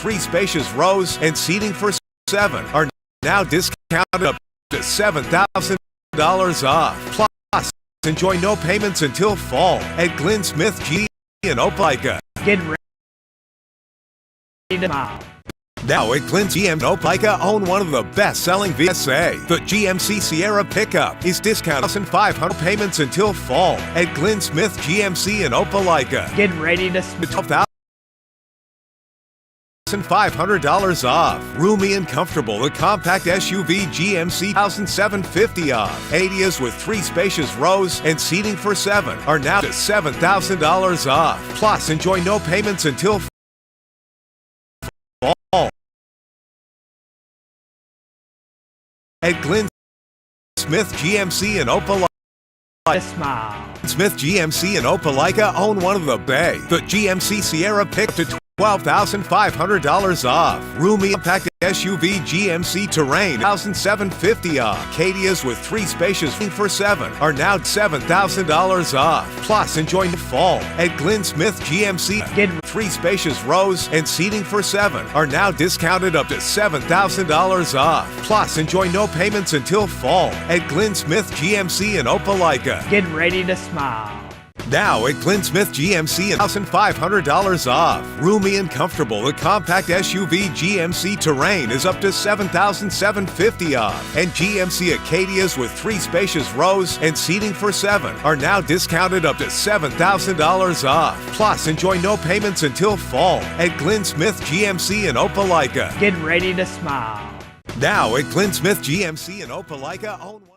3 spacious rows and seating for 7 are now discounted up to $7,000 off. Plus, enjoy no payments until fall at Glenn Smith G in Opelika. Get ready to smile. Now at Glenn GM Opelika, own one of the best-selling VSA. The GMC Sierra pickup is discounted $1,500 payments until fall at Glenn Smith GMC in Opelika. Get ready to smile. $12,500 off. Roomy and comfortable, the compact SUV GMC 1,750 off. Adias with 3 spacious rows and seating for 7 are now to $7,000 off. Plus, enjoy no payments until fall at Glenn Smith GMC in Opelika. Smile. Smith GMC in Opelika, own one of the Bay. The GMC Sierra pick to $12,500 off. Roomy compact SUV GMC Terrain 1,750 off. Acadias with 3 spacious for 7 are now $7,000 off. Plus, enjoy the fall at Glenn Smith GMC. Get 3 spacious rows and seating for 7 are now discounted up to $7,000 off. Plus, enjoy no payments until fall at Glenn Smith GMC in Opelika. Get ready to smile. Now at Glenn Smith GMC, $1,500 off. Roomy and comfortable, the compact SUV GMC Terrain is up to $7,750 off. And GMC Acadias with 3 spacious rows and seating for 7 are now discounted up to $7,000 off. Plus, enjoy no payments until fall at Glenn Smith GMC in Opelika. Get ready to smile. Now at Glenn Smith GMC in Opelika, own one.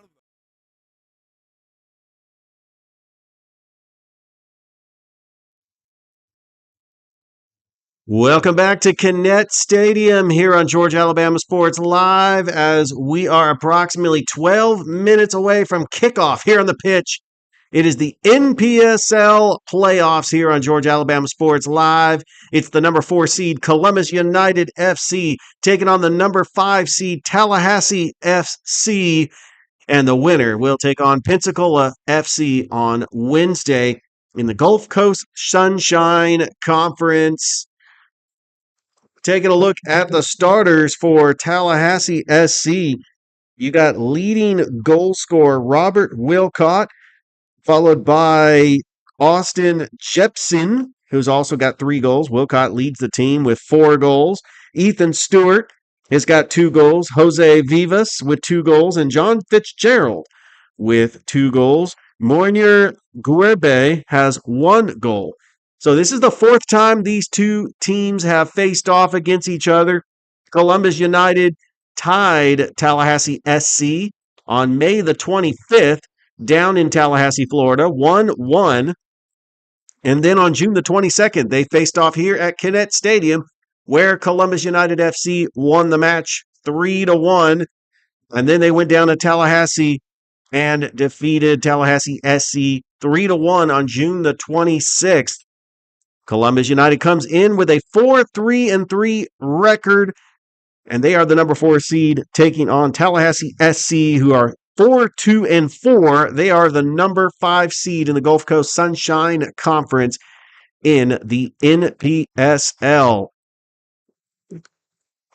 Welcome back to Kinnett Stadium here on Georgia Alabama Sports Live, as we are approximately 12 minutes away from kickoff here on the pitch. It is the NPSL playoffs here on Georgia Alabama Sports Live. It's the number 4 seed Columbus United FC taking on the number 5 seed Tallahassee FC, and the winner will take on Pensacola FC on Wednesday in the Gulf Coast Sunshine Conference. Taking a look at the starters for Tallahassee SC, you got leading goal scorer Robert Wilcott, followed by Austin Jepson, who's also got 3 goals. Wilcott leads the team with 4 goals. Ethan Stewart has got 2 goals. Jose Vivas with 2 goals. And John Fitzgerald with 2 goals. Moinir Guerbe has 1 goal. So this is the 4th time these two teams have faced off against each other. Columbus United tied Tallahassee SC on May the 25th down in Tallahassee, Florida, 1-1. And then on June the 22nd, they faced off here at Kinnett Stadium, where Columbus United FC won the match 3-1. And then they went down to Tallahassee and defeated Tallahassee SC 3-1 on June the 26th. Columbus United comes in with a 4-3-3 record, and they are the number 4 seed taking on Tallahassee SC, who are 4-2-4. They are the number 5 seed in the Gulf Coast Sunshine Conference in the NPSL.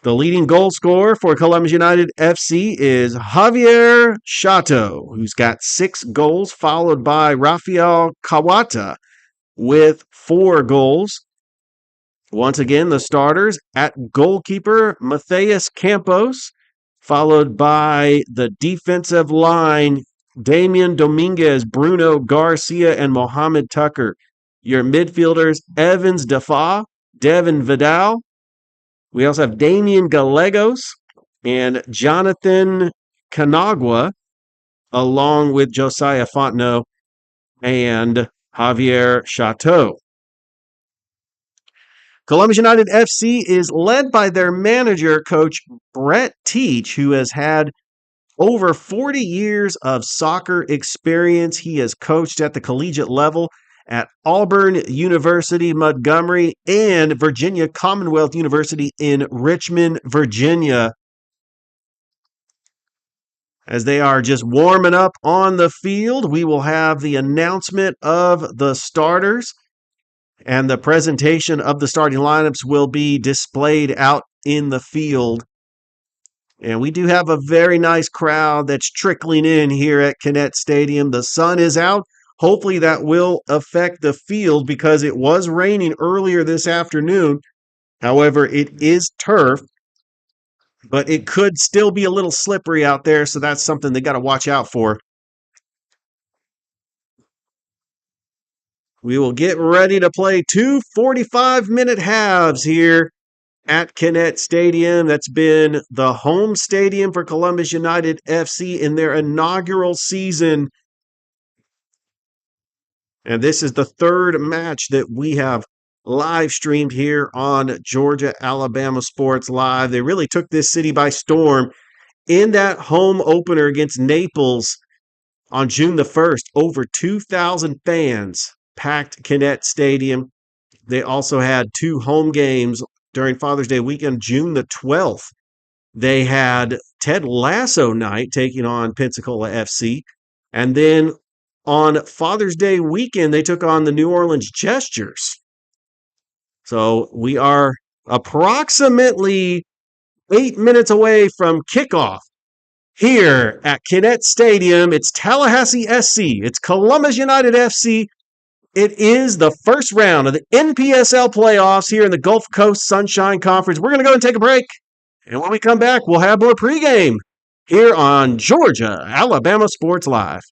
The leading goal scorer for Columbus United FC is Javier Chateau, who's got 6 goals, followed by Rafael Kawata with 4 goals. Once again, the starters at goalkeeper, Matthias Campos, followed by the defensive line, Damian Dominguez, Bruno Garcia, and Mohamed Tucker. Your midfielders, Evans Defa, Devin Vidal. We also have Damian Gallegos and Jonathan Canagua, along with Josiah Fontenot and Javier Chateau. Columbus United FC is led by their manager, Coach Brett Teach, who has had over 40 years of soccer experience. He has coached at the collegiate level at Auburn University, Montgomery, and Virginia Commonwealth University in Richmond, Virginia. As they are just warming up on the field, we will have the announcement of the starters. And the presentation of the starting lineups will be displayed out in the field. And we do have a very nice crowd that's trickling in here at Kinnett Stadium. The sun is out. Hopefully that will affect the field because it was raining earlier this afternoon. However, it is turf, but it could still be a little slippery out there, so that's something they got to watch out for. We will get ready to play two 45-minute halves here at Kinnett Stadium. That's been the home stadium for Columbus United FC in their inaugural season. And this is the third match that we have live streamed here on Georgia Alabama Sports Live. They really took this city by storm in that home opener against Naples on June the 1st. Over 2,000 fans packed Kinnett Stadium. They also had two home games during Father's Day weekend, June the 12th. They had Ted Lasso night taking on Pensacola FC. And then on Father's Day weekend, they took on the New Orleans Gestures. So we are approximately 8 minutes away from kickoff here at Kinnett Stadium. It's Tallahassee SC. It's Columbus United FC. It is the first round of the NPSL playoffs here in the Gulf Coast Sunshine Conference. We're going to go and take a break. And when we come back, we'll have more pregame here on Georgia Alabama Sports Live.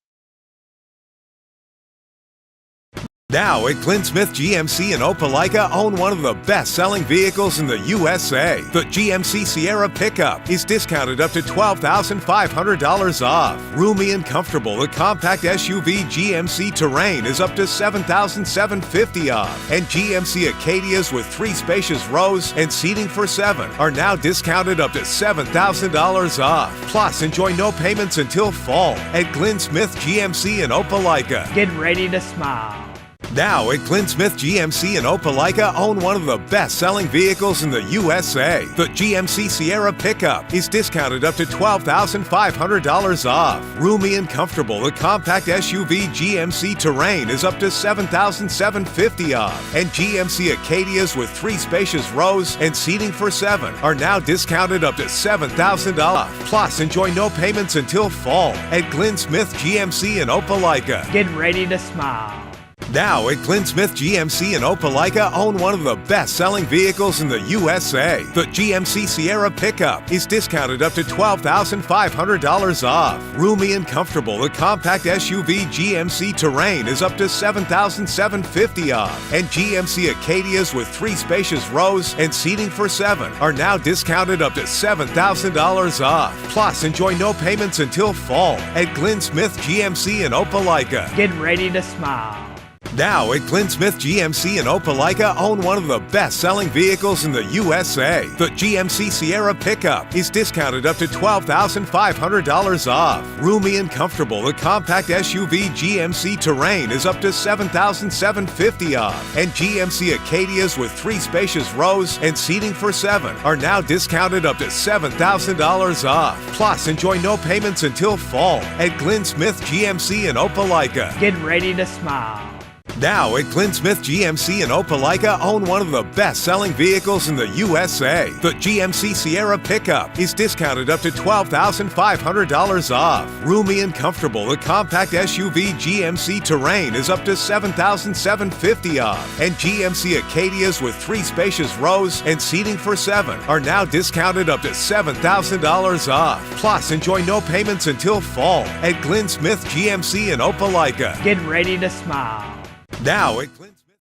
Now at Clint Smith GMC in Opelika, own one of the best-selling vehicles in the USA. The GMC Sierra pickup is discounted up to $12,500 off. Roomy and comfortable, the compact SUV GMC Terrain is up to $7,750 off. And GMC Acadias with 3 spacious rows and seating for 7 are now discounted up to $7,000 off. Plus, enjoy no payments until fall at Glenn Smith GMC in Opelika. Get ready to smile. Now at Clint Smith GMC in Opelika, own one of the best-selling vehicles in the USA. The GMC Sierra pickup is discounted up to $12,500 off. Roomy and comfortable, the compact SUV GMC Terrain is up to $7,750 off. And GMC Acadias with 3 spacious rows and seating for 7 are now discounted up to $7,000 off. Plus, enjoy no payments until fall at Glenn Smith GMC in Opelika. Get ready to smile. Now at Clint Smith GMC in Opelika, own one of the best-selling vehicles in the USA. The GMC Sierra pickup is discounted up to $12,500 off. Roomy and comfortable, the compact SUV GMC Terrain is up to $7,750 off. And GMC Acadias with 3 spacious rows and seating for 7 are now discounted up to $7,000 off. Plus, enjoy no payments until fall at Glenn Smith GMC in Opelika. Get ready to smile. Now at Clint Smith GMC in Opelika, own one of the best-selling vehicles in the USA. The GMC Sierra pickup is discounted up to $12,500 off. Roomy and comfortable, the compact SUV GMC Terrain is up to $7,750 off. And GMC Acadias with 3 spacious rows and seating for 7 are now discounted up to $7,000 off. Plus, enjoy no payments until fall at Glenn Smith GMC in Opelika. Get ready to smile. Now at Clint Smith GMC in Opelika, own one of the best-selling vehicles in the USA. The GMC Sierra pickup is discounted up to $12,500 off. Roomy and comfortable, the compact SUV GMC Terrain is up to $7,750 off. And GMC Acadias with 3 spacious rows and seating for 7 are now discounted up to $7,000 off. Plus, enjoy no payments until fall at Glenn Smith GMC in Opelika. Get ready to smile. Now at Clint Smith.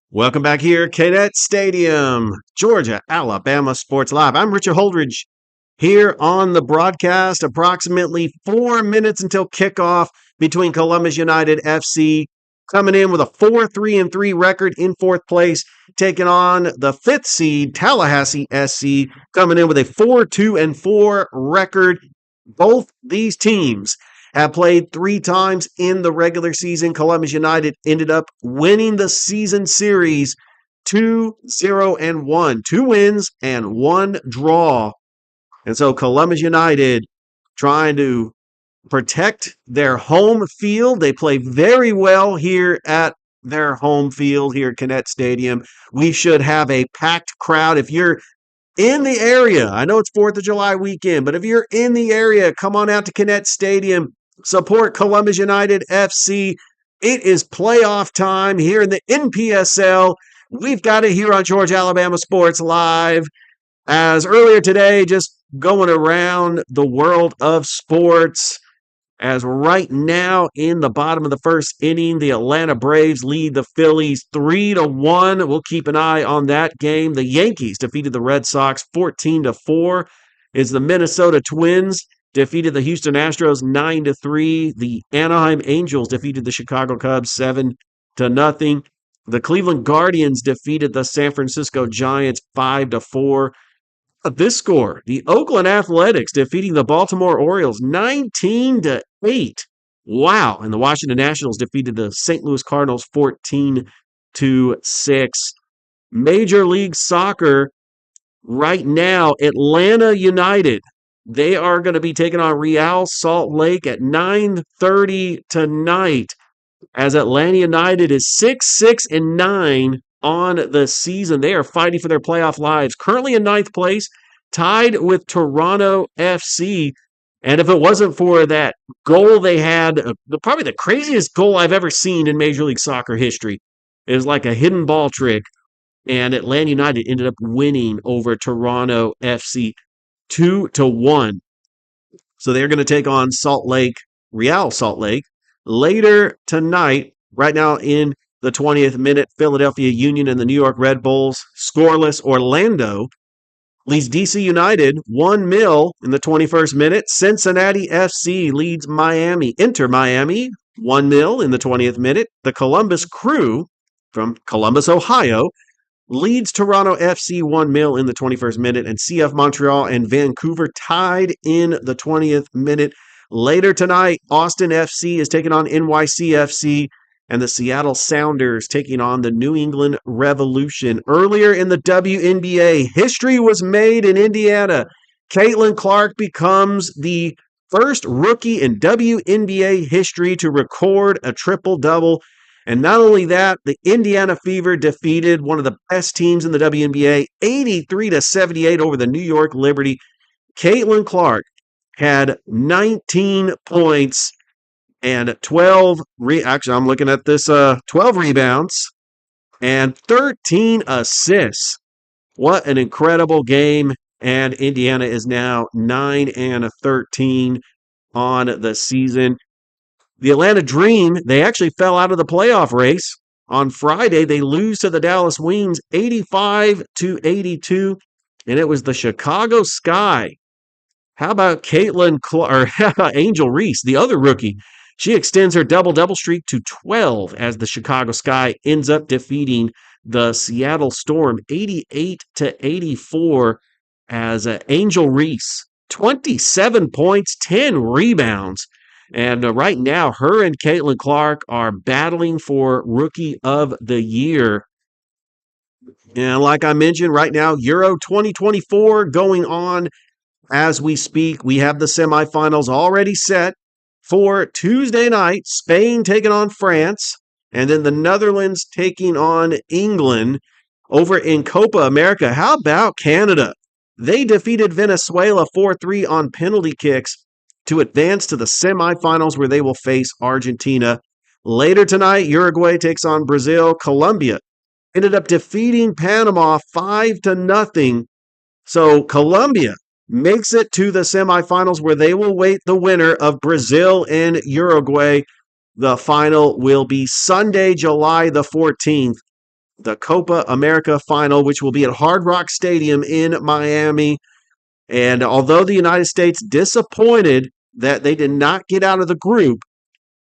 Welcome back here, Kinnett Stadium, Georgia Alabama Sports Live. I'm Richard Holdridge here on the broadcast. Approximately 4 minutes until kickoff between Columbus United FC coming in with a 4-3-3 record in 4th place, taking on the 5th seed Tallahassee SC coming in with a 4-2-4 record. Both these teams have played 3 times in the regular season. Columbus United ended up winning the season series 2-0-1. 2 wins and 1 draw. And so Columbus United trying to protect their home field. They play very well here at their home field here at Kinnett Stadium. We should have a packed crowd. If you're in the area, I know it's 4th of July weekend, but if you're in the area, come on out to Kinnett Stadium. Support Columbus United FC. It is playoff time here in the NPSL. We've got it here on Georgia Alabama Sports Live. As earlier today, just going around the world of sports, as right now in the bottom of the first inning, the Atlanta Braves lead the Phillies 3-1. We'll keep an eye on that game. The Yankees defeated the Red Sox 14-4. Is the Minnesota Twins defeated the Houston Astros 9-3. The Anaheim Angels defeated the Chicago Cubs 7-0. The Cleveland Guardians defeated the San Francisco Giants 5-4. This score, the Oakland Athletics defeating the Baltimore Orioles 19-8. Wow. And the Washington Nationals defeated the St. Louis Cardinals 14-6. Major League Soccer right now, Atlanta United. They are going to be taking on Real Salt Lake at 9:30 tonight, as Atlanta United is 6-9 on the season. They are fighting for their playoff lives. Currently in 9th place, tied with Toronto FC. And if it wasn't for that goal they had, probably the craziest goal I've ever seen in Major League Soccer history. It was like a hidden ball trick, and Atlanta United ended up winning over Toronto FC 2-1. So they're going to take on Real Salt Lake, later tonight. Right now in the 20th minute, Philadelphia Union and the New York Red Bulls scoreless. Orlando leads DC United 1-0 in the 21st minute. Cincinnati FC leads Inter Miami 1-0 in the 20th minute. The Columbus Crew from Columbus, Ohio, leads Toronto FC 1-0 in the 21st minute. And CF Montreal and Vancouver tied in the 20th minute. Later tonight, Austin FC is taking on NYCFC, and the Seattle Sounders taking on the New England Revolution. Earlier in the WNBA, history was made in Indiana. Caitlin Clark becomes the first rookie in WNBA history to record a triple-double. And not only that, the Indiana Fever defeated one of the best teams in the WNBA, 83-78 over the New York Liberty. Caitlin Clark had 19 points and 12 I'm looking at this 12 rebounds and 13 assists. What an incredible game. And Indiana is now 9-13 on the season. The Atlanta Dream, they actually fell out of the playoff race. On Friday, they lose to the Dallas Wings 85-82, and it was the Chicago Sky. How about Angel Reese, the other rookie? She extends her double-double streak to 12 as the Chicago Sky ends up defeating the Seattle Storm 88-84 as Angel Reese, 27 points, 10 rebounds. And right now, her and Caitlin Clark are battling for Rookie of the Year. And like I mentioned, right now, Euro 2024 going on as we speak. We have the semifinals already set for Tuesday night. Spain taking on France, and then the Netherlands taking on England over in Copa America. How about Canada? They defeated Venezuela 4-3 on penalty kicks to advance to the semifinals, where they will face Argentina. Later tonight, Uruguay takes on Brazil. Colombia ended up defeating Panama 5-0. So Colombia makes it to the semifinals, where they will wait the winner of Brazil and Uruguay. The final will be Sunday, July the 14th. The Copa America final, which will be at Hard Rock Stadium in Miami. And although the United States disappointed that they did not get out of the group,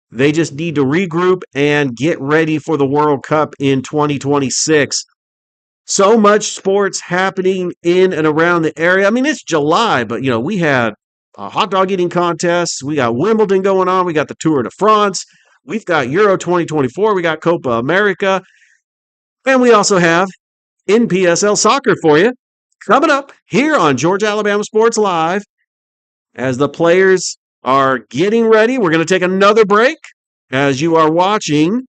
they just need to regroup and get ready for the World Cup in 2026. So much sports happening in and around the area. I mean, it's July, but, we had a hot dog eating contest. We got Wimbledon going on. We got the Tour de France. We've got Euro 2024. We got Copa America. And we also have NPSL soccer for you coming up here on Georgia Alabama Sports Live, as the players are getting ready. We're going to take another break as you are watching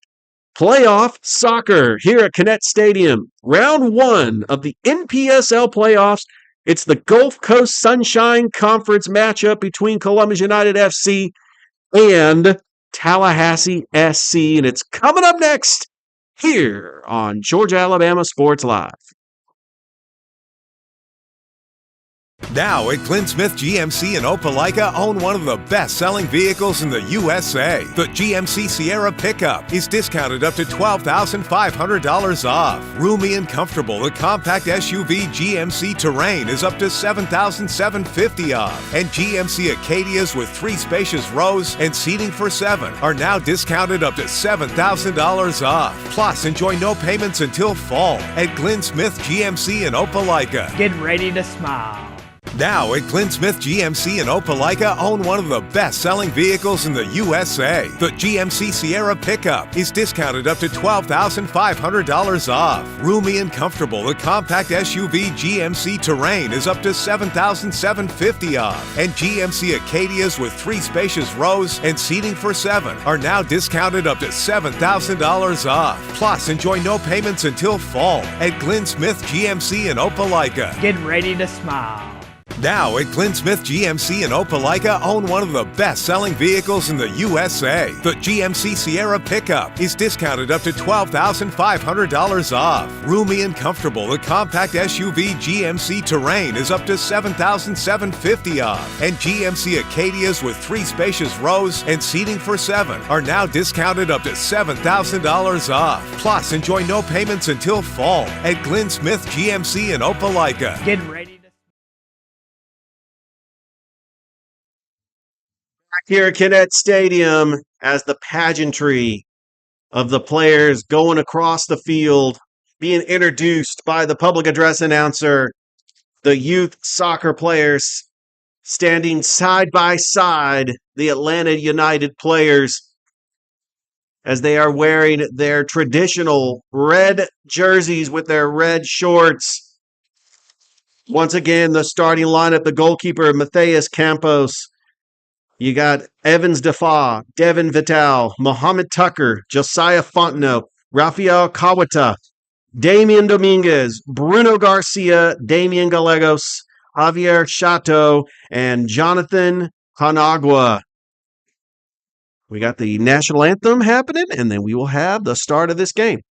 playoff soccer here at Kinnett Stadium. Round 1 of the NPSL playoffs. It's the Gulf Coast Sunshine Conference matchup between Columbus United FC and Tallahassee SC, and it's coming up next here on Georgia Alabama Sports Live. Now at Glenn Smith GMC in Opelika, own one of the best-selling vehicles in the USA. The GMC Sierra pickup is discounted up to $12,500 off. Roomy and comfortable, the compact SUV GMC Terrain is up to $7,750 off. And GMC Acadias with 3 spacious rows and seating for 7 are now discounted up to $7,000 off. Plus, enjoy no payments until fall at Glenn Smith GMC in Opelika. Get ready to smile. Now at Glenn Smith GMC in Opelika, own one of the best-selling vehicles in the USA. The GMC Sierra pickup is discounted up to $12,500 off. Roomy and comfortable, the compact SUV GMC Terrain is up to $7,750 off. And GMC Acadias with 3 spacious rows and seating for 7 are now discounted up to $7,000 off. Plus, enjoy no payments until fall at Glenn Smith GMC in Opelika. Get ready to smile. Now at Glenn Smith GMC in Opelika, own one of the best-selling vehicles in the USA. The GMC Sierra pickup is discounted up to $12,500 off. Roomy and comfortable, the compact SUV GMC Terrain is up to $7,750 off. And GMC Acadias with 3 spacious rows and seating for 7 are now discounted up to $7,000 off. Plus, enjoy no payments until fall at Glenn Smith GMC in Opelika. Get ready to Here at Kinnett Stadium, as the pageantry of the players going across the field, being introduced by the public address announcer, the youth soccer players standing side by side, the Atlanta United players, as they are wearing their traditional red jerseys with their red shorts. Once again, the starting lineup, the goalkeeper, Matthias Campos. You got Evans Defa, Devin Vital, Mohamed Tucker, Josiah Fontenot, Rafael Kawata, Damian Dominguez, Bruno Garcia, Damian Gallegos, Javier Chateau, and Jonathan Hanagua. We got the national anthem happening, and then we will have the start of this game.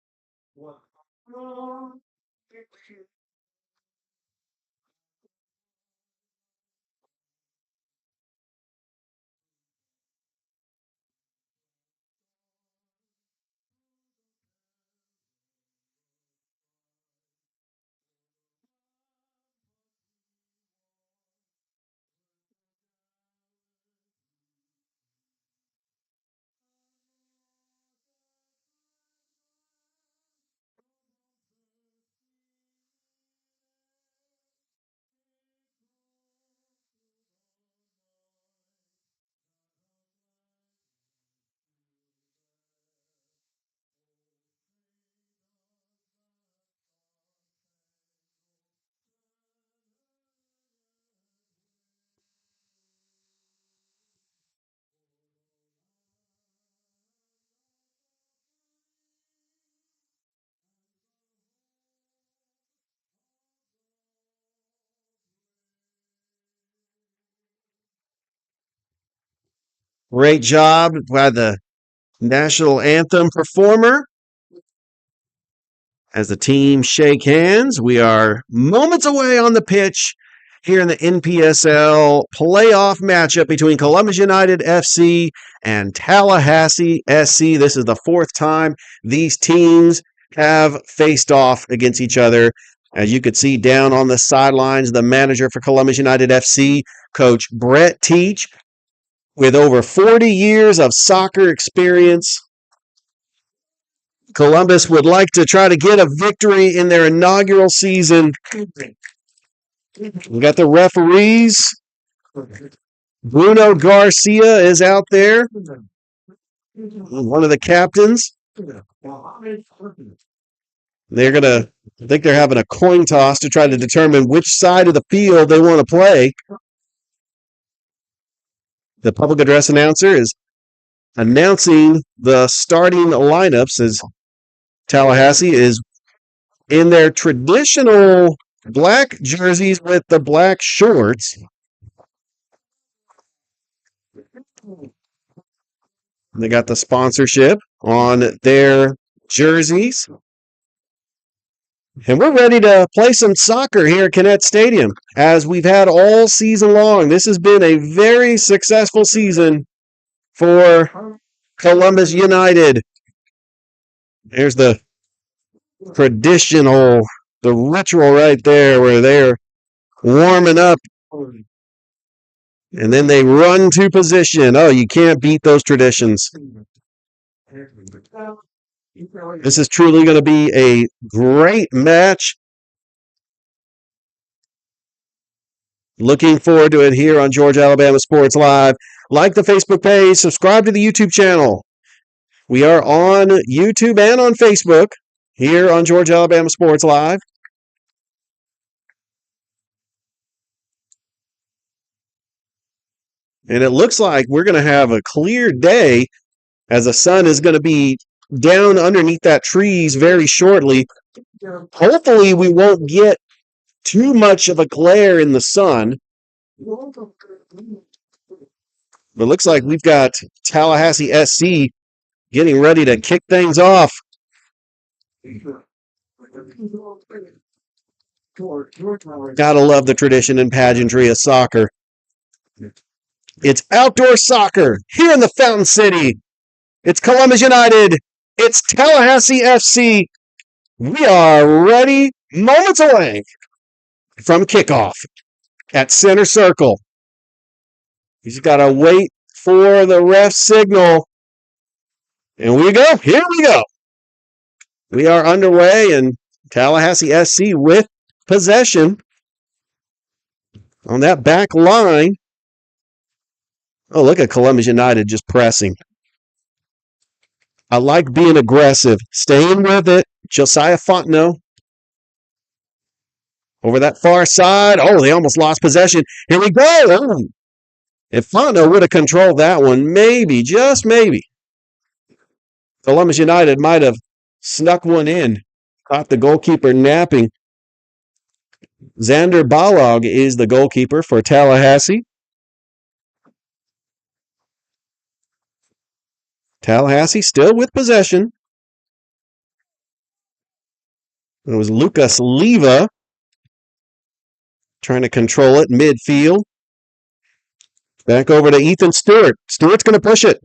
Great job by the national anthem performer. As the team shake hands, we are moments away on the pitch here in the NPSL playoff matchup between Columbus United FC and Tallahassee SC. This is the 4th time these teams have faced off against each other. As you could see down on the sidelines, the manager for Columbus United FC, Coach Brett Teach, with over 40 years of soccer experience. Columbus would like to try to get a victory in their inaugural season. We got the referees. Bruno Garcia is out there, one of the captains. I think they're having a coin toss to try to determine which side of the field they want to play. The public address announcer is announcing the starting lineups as Tallahassee is in their traditional black jerseys with the black shorts. They got the sponsorship on their jerseys. And we're ready to play some soccer here at Kinnett Stadium, as we've had all season long. This has been a very successful season for Columbus United. There's the traditional, the ritual right there where they're warming up and then they run to position. Oh, you can't beat those traditions. This is truly going to be a great match. Looking forward to it here on Georgia Alabama Sports Live. Like the Facebook page, subscribe to the YouTube channel. We are on YouTube and on Facebook here on Georgia Alabama Sports Live. And it looks like we're going to have a clear day, as the sun is going to be down underneath that trees very shortly. Hopefully we won't get too much of a glare in the sun. But it looks like we've got Tallahassee SC getting ready to kick things off. Gotta love the tradition and pageantry of soccer. It's outdoor soccer here in the Fountain City. It's Columbus United. It's Tallahassee FC. We are ready moments away from kickoff at center circle. He's got to wait for the ref signal. And we go. Here we go. We are underway, and Tallahassee SC with possession on that back line. Oh, look at Columbus United just pressing. I like being aggressive. Staying with it. Josiah Fontenot over that far side. Oh, they almost lost possession. Here we go. Oh. If Fontenot would have controlled that one, maybe, just maybe, Columbus United might have snuck one in. Caught the goalkeeper napping. Xander Balog is the goalkeeper for Tallahassee. Tallahassee still with possession. It was Lucas Leva trying to control it midfield. Back over to Ethan Stewart. Stewart's going to push it.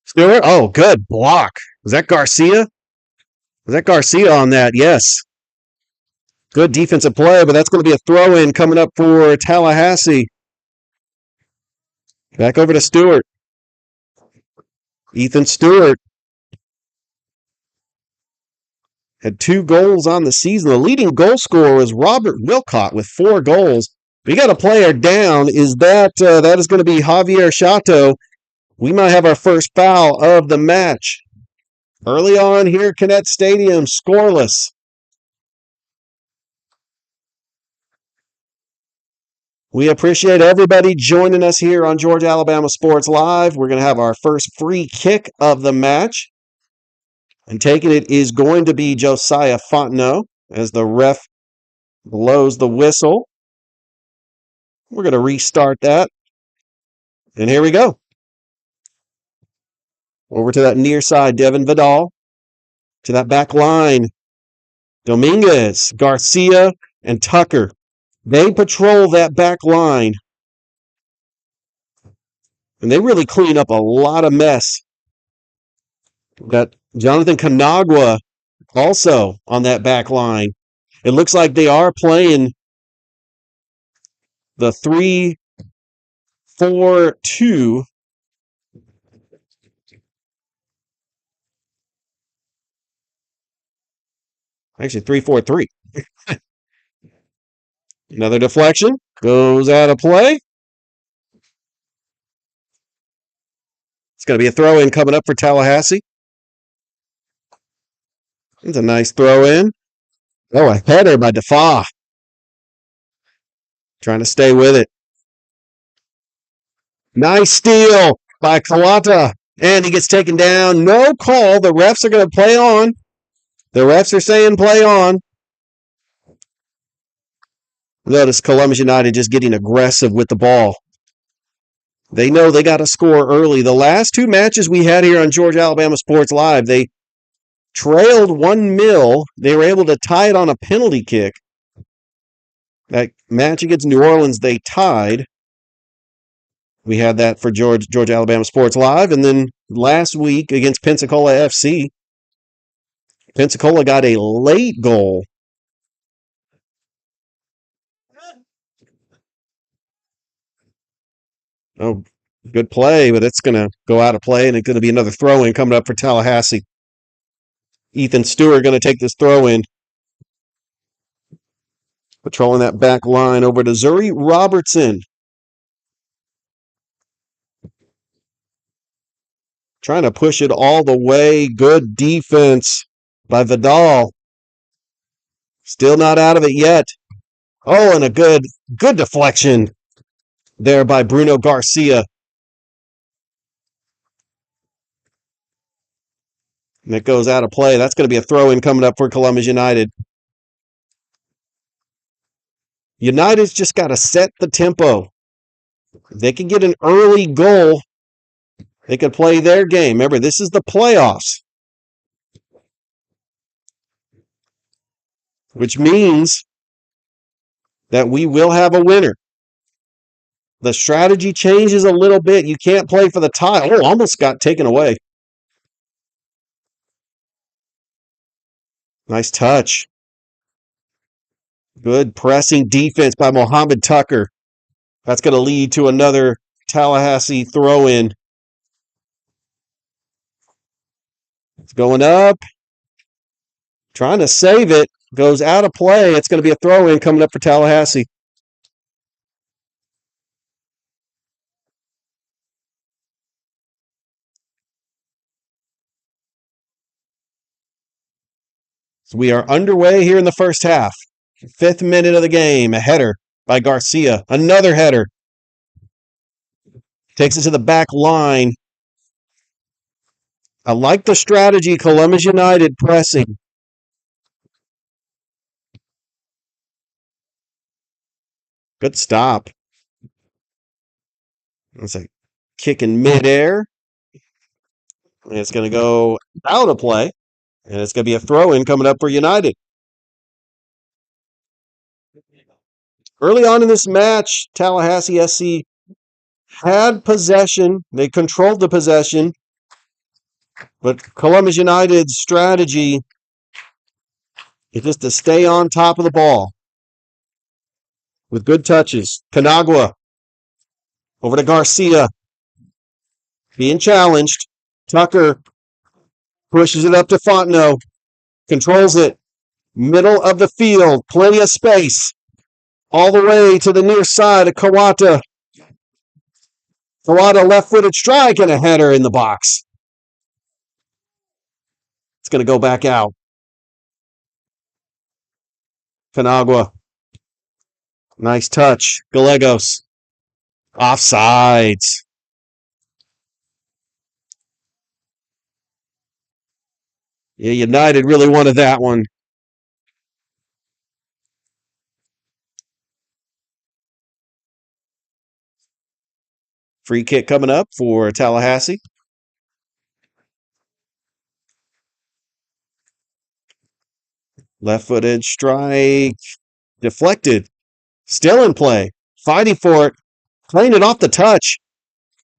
Stewart, oh, good block. Was that Garcia? Was that Garcia on that? Yes. Good defensive play, but that's going to be a throw-in coming up for Tallahassee. Back over to Stewart. Ethan Stewart had 2 goals on the season. The leading goal scorer was Robert Wilcott with 4 goals. We got a player down. Is that is going to be Javier Chateau? We might have our first foul of the match. Early on here at Kinnett Stadium, scoreless. We appreciate everybody joining us here on Georgia Alabama Sports Live. We're going to have our first free kick of the match. And taking it is going to be Josiah Fontenot as the ref blows the whistle. We're going to restart that. And here we go. Over to that near side, Devin Vidal. To that back line, Dominguez, Garcia, and Tucker. They patrol that back line. And they really clean up a lot of mess. Got Jonathan Canagua also on that back line. It looks like they are playing the 3-4-2. Actually, 3-4-3. Another deflection. Goes out of play. It's going to be a throw-in coming up for Tallahassee. It's a nice throw-in. Oh, a header by Defa. Trying to stay with it. Nice steal by Kawata. And he gets taken down. No call. The refs are going to play on. The refs are saying play on. Notice Columbus United just getting aggressive with the ball. They know they got to score early. The last two matches we had here on Georgia Alabama Sports Live, they trailed 1-0. They were able to tie it on a penalty kick. That match against New Orleans, they tied. We had that for Georgia Alabama Sports Live. And then last week against Pensacola FC, Pensacola got a late goal. Oh, good play, but it's going to go out of play, and it's going to be another throw-in coming up for Tallahassee. Ethan Stewart going to take this throw-in. Patrolling that back line over to Zuri Robertson. Trying to push it all the way. Good defense by Vidal. Still not out of it yet. Oh, and a good deflection there by Bruno Garcia. And it goes out of play. That's going to be a throw-in coming up for Columbus United. United's just got to set the tempo. If they can get an early goal, they could play their game. Remember, this is the playoffs. Which means that we will have a winner. The strategy changes a little bit. You can't play for the tie. Oh, almost got taken away. Nice touch. Good pressing defense by Mohamed Tucker. That's going to lead to another Tallahassee throw-in. It's going up. Trying to save it. Goes out of play. It's going to be a throw-in coming up for Tallahassee. So we are underway here in the first half. 5th minute of the game. A header by Garcia. Another header. Takes it to the back line. I like the strategy. Columbus United pressing. Good stop. It's a kick in midair. And it's going to go out of play. And it's going to be a throw-in coming up for United. Early on in this match, Tallahassee SC had possession. They controlled the possession. But Columbus United's strategy is just to stay on top of the ball. With good touches. Canagua. Over to Garcia. Being challenged. Tucker pushes it up to Fontenot. Controls it. Middle of the field. Plenty of space. All the way to the near side of Kawata. Kawata left-footed strike and a header in the box. It's going to go back out. Canagua. Nice touch. Gallegos. Offsides. Yeah, United really wanted that one. Free kick coming up for Tallahassee. Left-footed strike. Deflected. Still in play. Fighting for it. Playing it off the touch.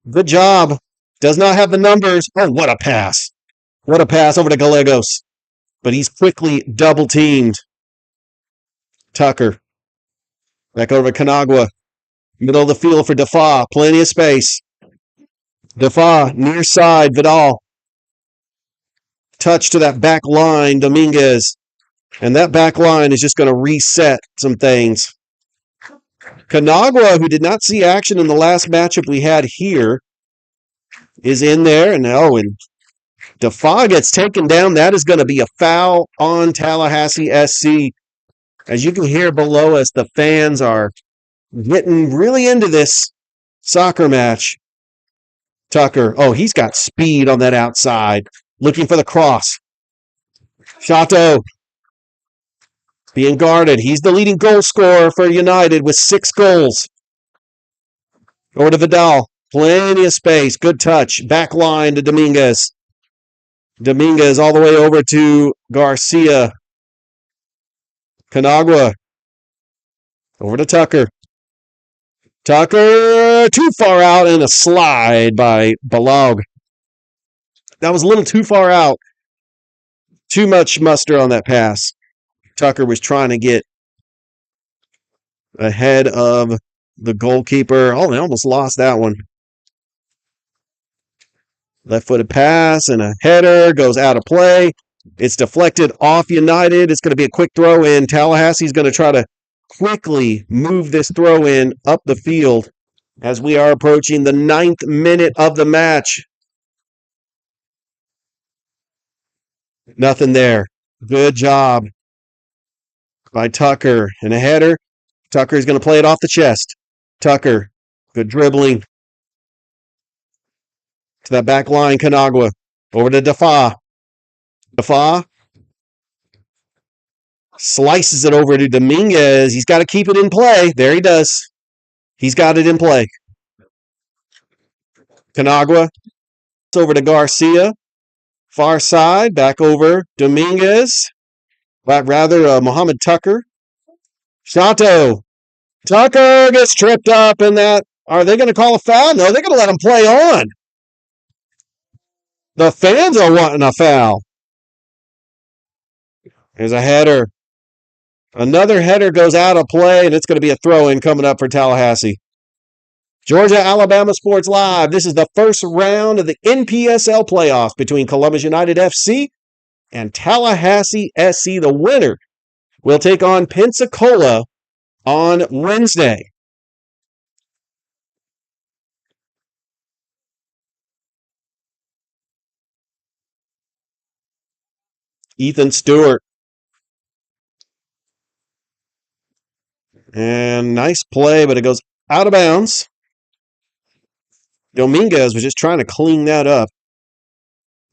Good job. Does not have the numbers. Oh, what a pass. What a pass over to Gallegos. But he's quickly double-teamed. Tucker. Back over to Canagua. Middle of the field for Defa. Plenty of space. Defa, near side, Vidal. Touch to that back line, Dominguez. And that back line is just going to reset some things. Canagua, who did not see action in the last matchup we had here, is in there. And Defa gets taken down. That is going to be a foul on Tallahassee SC. As you can hear below us, the fans are getting really into this soccer match. Tucker. Oh, he's got speed on that outside. Looking for the cross. Shato being guarded. He's the leading goal scorer for United with 6 goals. Over to Vidal. Plenty of space. Good touch. Back line to Dominguez. Dominguez all the way over to Garcia. Canagua. Over to Tucker. Tucker too far out and a slide by Balog. That was a little too far out. Too much muster on that pass. Tucker was trying to get ahead of the goalkeeper. Oh, they almost lost that one. Left-footed pass and a header goes out of play. It's deflected off United. It's going to be a quick throw in. Tallahassee's going to try to quickly move this throw in up the field as we are approaching the 9th minute of the match. Nothing there. Good job by Tucker. And a header. Tucker's going to play it off the chest. Tucker, good dribbling. To that back line, Canagua. Over to Defa. Defa slices it over to Dominguez. He's got to keep it in play. There he does. He's got it in play. Canagua. It's over to Garcia. Far side. Back over Dominguez. Mohamed Tucker. Shato. Tucker gets tripped up in that. Are they going to call a foul? No, they're going to let him play on. The fans are wanting a foul. There's a header. Another header goes out of play, and it's going to be a throw-in coming up for Tallahassee. Georgia, Alabama Sports Live. This is the first round of the NPSL playoffs between Columbus United FC and Tallahassee SC. The winner will take on Pensacola on Wednesday. Ethan Stewart. And nice play, but it goes out of bounds. Dominguez was just trying to clean that up.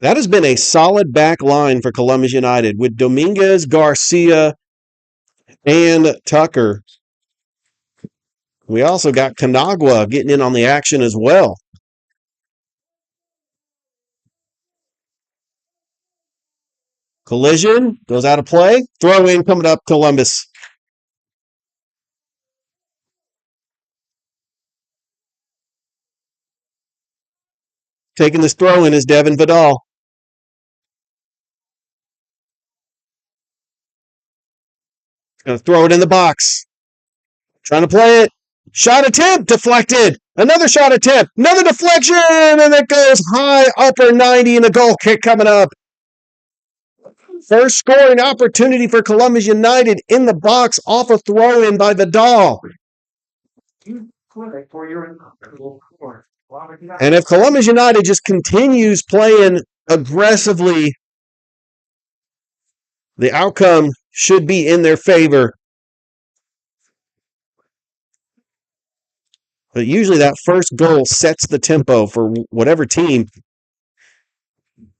That has been a solid back line for Columbus United with Dominguez, Garcia, and Tucker. We also got Canagua getting in on the action as well. Collision goes out of play. Throw in coming up, Columbus. Taking this throw in is Devin Vidal. Going to throw it in the box. Trying to play it. Shot attempt deflected. Another shot attempt. Another deflection. And it goes high upper 90 and a goal kick coming up. First scoring opportunity for Columbus United in the box off a throw-in by Vidal. And if Columbus United just continues playing aggressively, the outcome should be in their favor. But usually that first goal sets the tempo for whatever team.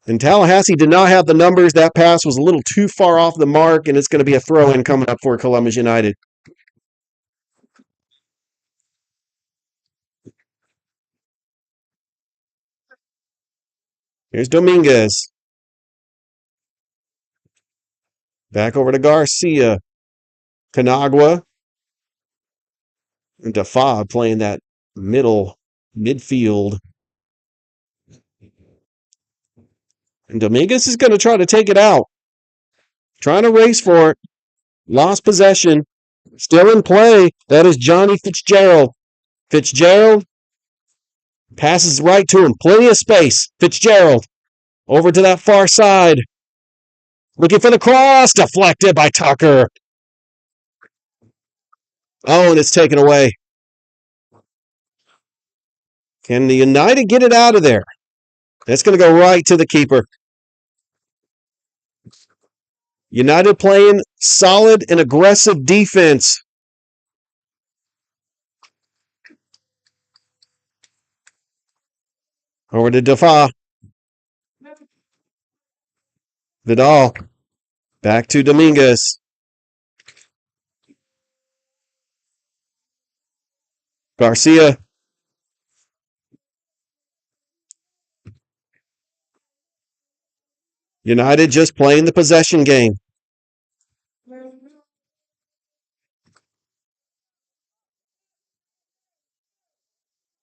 And Tallahassee did not have the numbers. That pass was a little too far off the mark, and it's going to be a throw-in coming up for Columbus United. Here's Dominguez. Back over to Garcia. Canagua. And Defa playing that midfield. And Dominguez is going to try to take it out. Trying to race for it. Lost possession. Still in play. That is Johnny Fitzgerald. Fitzgerald passes right to him. Plenty of space. Fitzgerald over to that far side. Looking for the cross. Deflected by Tucker. Oh, and it's taken away. Can the United get it out of there? That's going to go right to the keeper. United playing solid and aggressive defense. Over to Defa. Vidal. Back to Dominguez. Garcia. United just playing the possession game.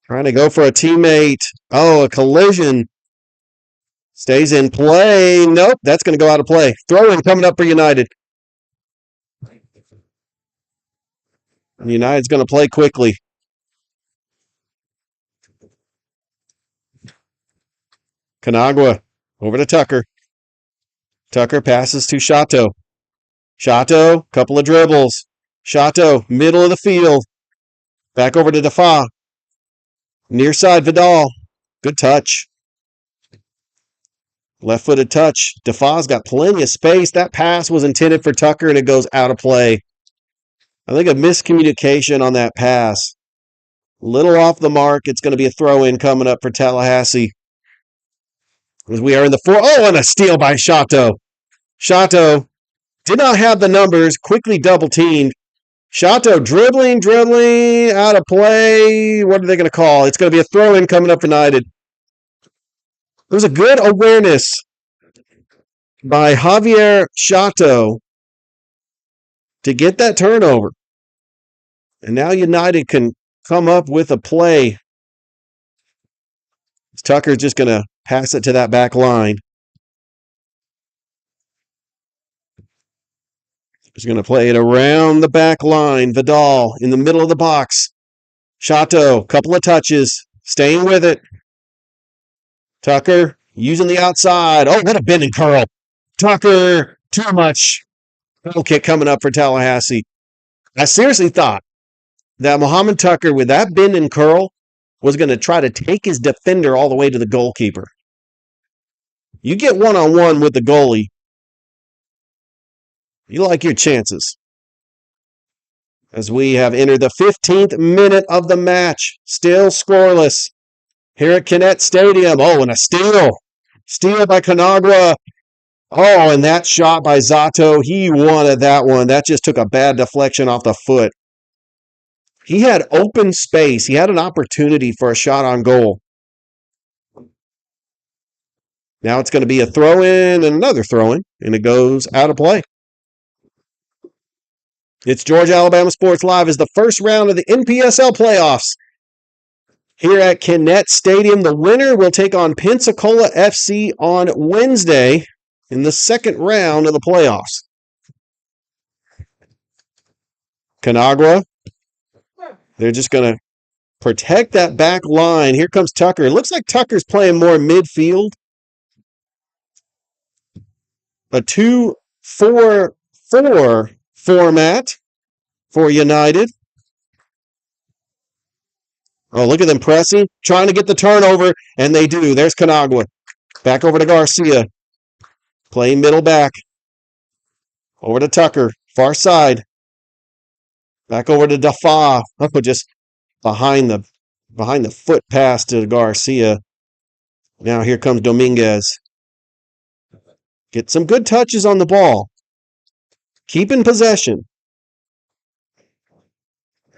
Trying to go for a teammate. Oh, a collision. Stays in play. Nope, that's going to go out of play. Throw-in coming up for United. United's going to play quickly. Canagua over to Tucker. Tucker passes to Chateau. Chateau, couple of dribbles. Chateau, middle of the field. Back over to Defa. Near side, Vidal. Good touch. Left-footed touch. Defa's got plenty of space. That pass was intended for Tucker, and it goes out of play. I think a miscommunication on that pass. Little off the mark. It's going to be a throw-in coming up for Tallahassee. As we are in the fourth. Oh, and a steal by Chateau. Chateau did not have the numbers. Quickly double-teamed. Chateau dribbling, out of play. What are they going to call? It's going to be a throw-in coming up for United. There was a good awareness by Javier Chateau to get that turnover. And now United can come up with a play. Tucker's just going to pass it to that back line. He's going to play it around the back line. Vidal in the middle of the box. Chateau, couple of touches. Staying with it. Tucker using the outside. Oh, what a bend and curl. Tucker, too much. Goal kick coming up for Tallahassee. I seriously thought that Mohamed Tucker, with that bend and curl, was going to try to take his defender all the way to the goalkeeper. You get one-on-one with the goalie, you like your chances. As we have entered the 15th minute of the match, still scoreless here at Kinnett Stadium. Oh, and a steal. Steal by Canagua. Oh, and that shot by Zato. He wanted that one. That just took a bad deflection off the foot. He had open space. He had an opportunity for a shot on goal. Now it's going to be a throw-in and another throw-in, and it goes out of play. It's Georgia Alabama Sports Live as the first round of the NPSL playoffs. Here at Kinnett Stadium, the winner will take on Pensacola FC on Wednesday in the second round of the playoffs. Canagua, they're just going to protect that back line. Here comes Tucker. It looks like Tucker's playing more midfield. A 2-4-4 format for United. Oh, look at them pressing, trying to get the turnover, and they do. There's Canagua. Back over to Garcia. Playing middle back. Over to Tucker. Far side. Back over to Defa. Up just behind the foot pass to Garcia. Now here comes Dominguez. Get some good touches on the ball. Keep in possession.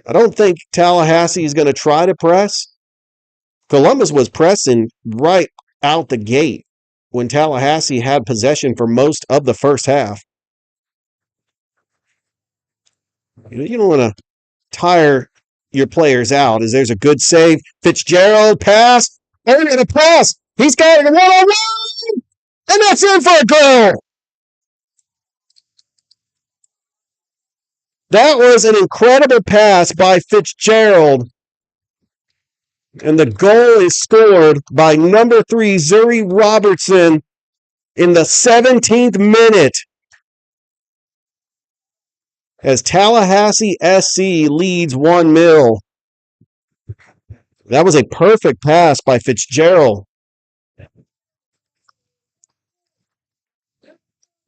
I don't think Tallahassee is going to try to press. Columbus was pressing right out the gate when Tallahassee had possession for most of the first half. You don't want to tire your players out as there's a good save. Fitzgerald pass. Oh, and a pass. He's got it. One-on-one. And that's in for a goal. That was an incredible pass by Fitzgerald. And the goal is scored by number 3, Zuri Robertson, in the 17th minute. As Tallahassee SC leads 1-0. That was a perfect pass by Fitzgerald.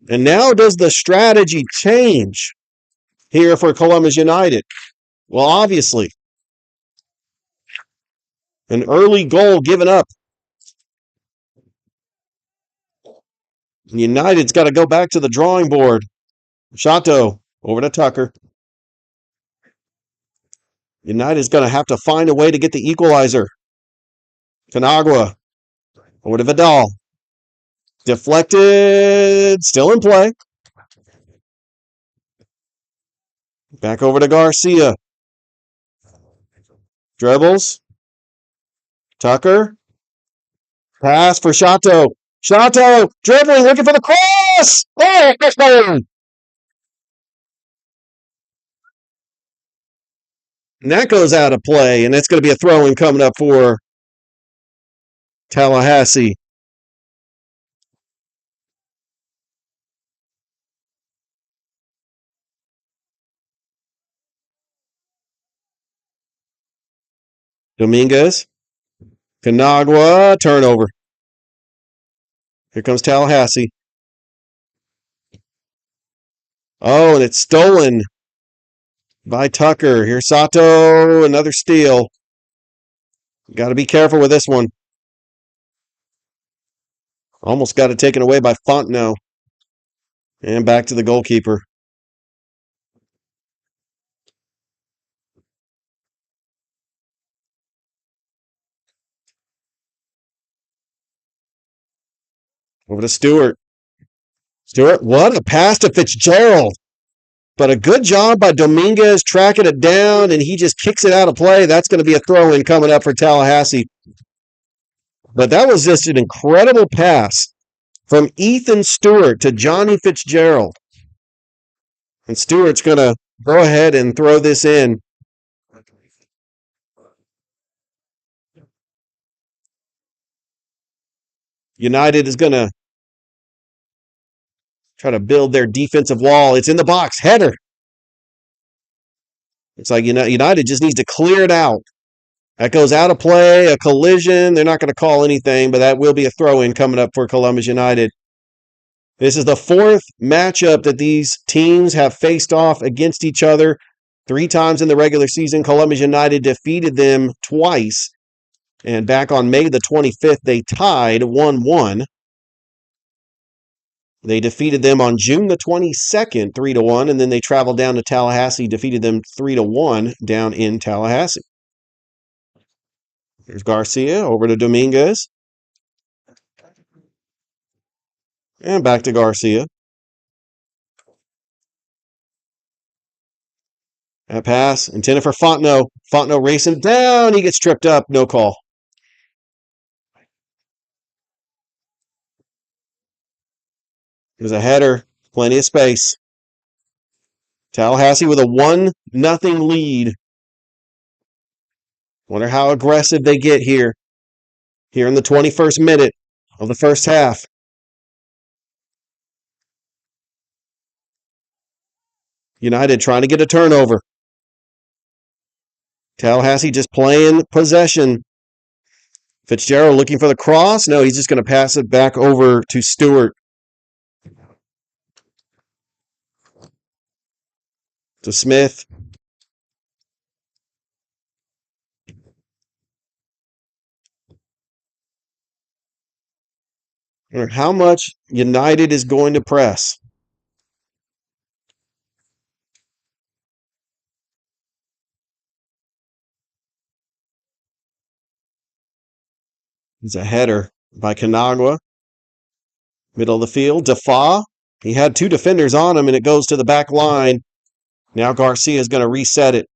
And now does the strategy change here for Columbus United? Well, obviously. An early goal given up United's got to go back to the drawing board. Shato over to Tucker. United's going to have to find a way to get the equalizer. Canagua over to Vidal. Deflected. Still in play. Back over to Garcia. Dribbles. Tucker. Pass for Shato. Shato dribbling, looking for the cross. Oh, and that goes out of play, and it's going to be a throw-in coming up for Tallahassee. Dominguez. Canagua, turnover. Here comes Tallahassee. Oh, and it's stolen by Tucker. Here's Sato, another steal. Got to be careful with this one. Almost got it taken away by Fontenot. And back to the goalkeeper. Over to Stewart. Stewart, what a pass to Fitzgerald. But a good job by Dominguez tracking it down, and he just kicks it out of play. That's going to be a throw-in coming up for Tallahassee. But that was just an incredible pass from Ethan Stewart to Johnny Fitzgerald. And Stewart's going to go ahead and throw this in. United is going to try to build their defensive wall. It's in the box. Header. It's like United just needs to clear it out. That goes out of play, a collision. They're not going to call anything, but that will be a throw-in coming up for Columbus United. This is the fourth matchup that these teams have faced off against each other. 3 times in the regular season, Columbus United defeated them twice. And back on May the 25th, they tied 1-1. They defeated them on June the 22nd, 3-1, and then they traveled down to Tallahassee, defeated them 3-1 down in Tallahassee. Here's Garcia over to Dominguez. And back to Garcia. That pass intended for Fontenot. Fontenot racing down. He gets tripped up. No call. There's a header. Plenty of space. Tallahassee with a 1-0 lead. Wonder how aggressive they get here. Here in the 21st minute of the first half. United trying to get a turnover. Tallahassee just playing possession. Fitzgerald looking for the cross. No, he's just going to pass it back over to Stewart. To Smith. How much United is going to press. It's a header by Canagua. Middle of the field. Defa. He had 2 defenders on him, and it goes to the back line. Now Garcia is going to reset it.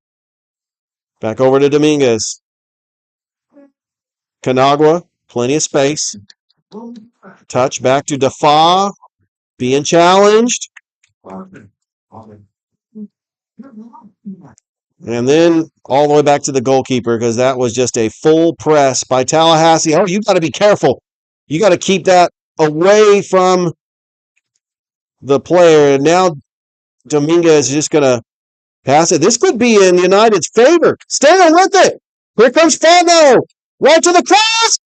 Back over to Dominguez. Canagua. Plenty of space. Touch back to Defa. Being challenged. And then all the way back to the goalkeeper because that was just a full press by Tallahassee. Oh, you got to be careful. You got to keep that away from the player. And now Dominguez is just going to pass it. This could be in United's favor. Stay with it. Here comes Fano. Right to the cross.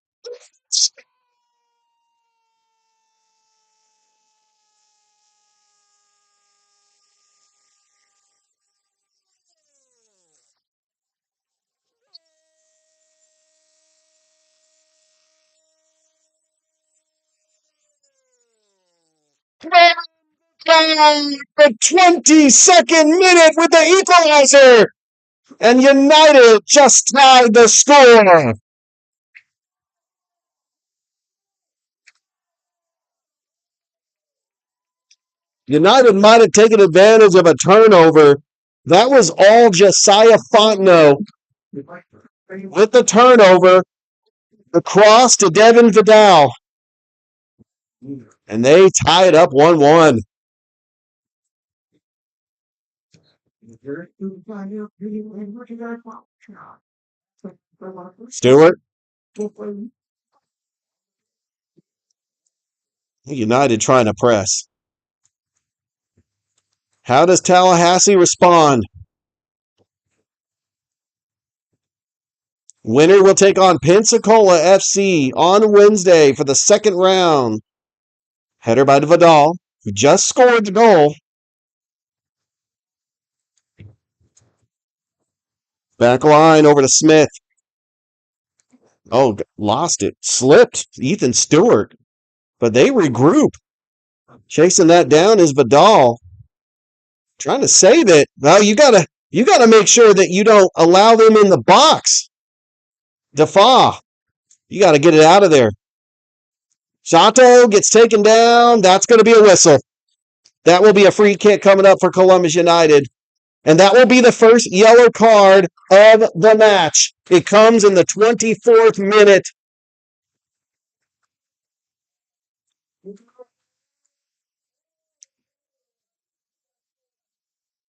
The 22nd minute with the equalizer. And United just tied the score. United might have taken advantage of a turnover. That was all Josiah Fontenot with the turnover. The cross to Devin Vidal. And they tie it up 1-1. Stewart. United trying to press. How does Tallahassee respond? Winner will take on Pensacola FC on Wednesday for the second round. Header by Vidal, who just scored the goal. Back line over to Smith. Oh, lost it. Slipped. Ethan Stewart. But they regroup. Chasing that down is Vidal. Trying to save it. Well, you gotta make sure that you don't allow them in the box. Defa. You got to get it out of there. Sato gets taken down. That's going to be a whistle. That will be a free kick coming up for Columbus United. And that will be the first yellow card of the match. It comes in the 24th minute.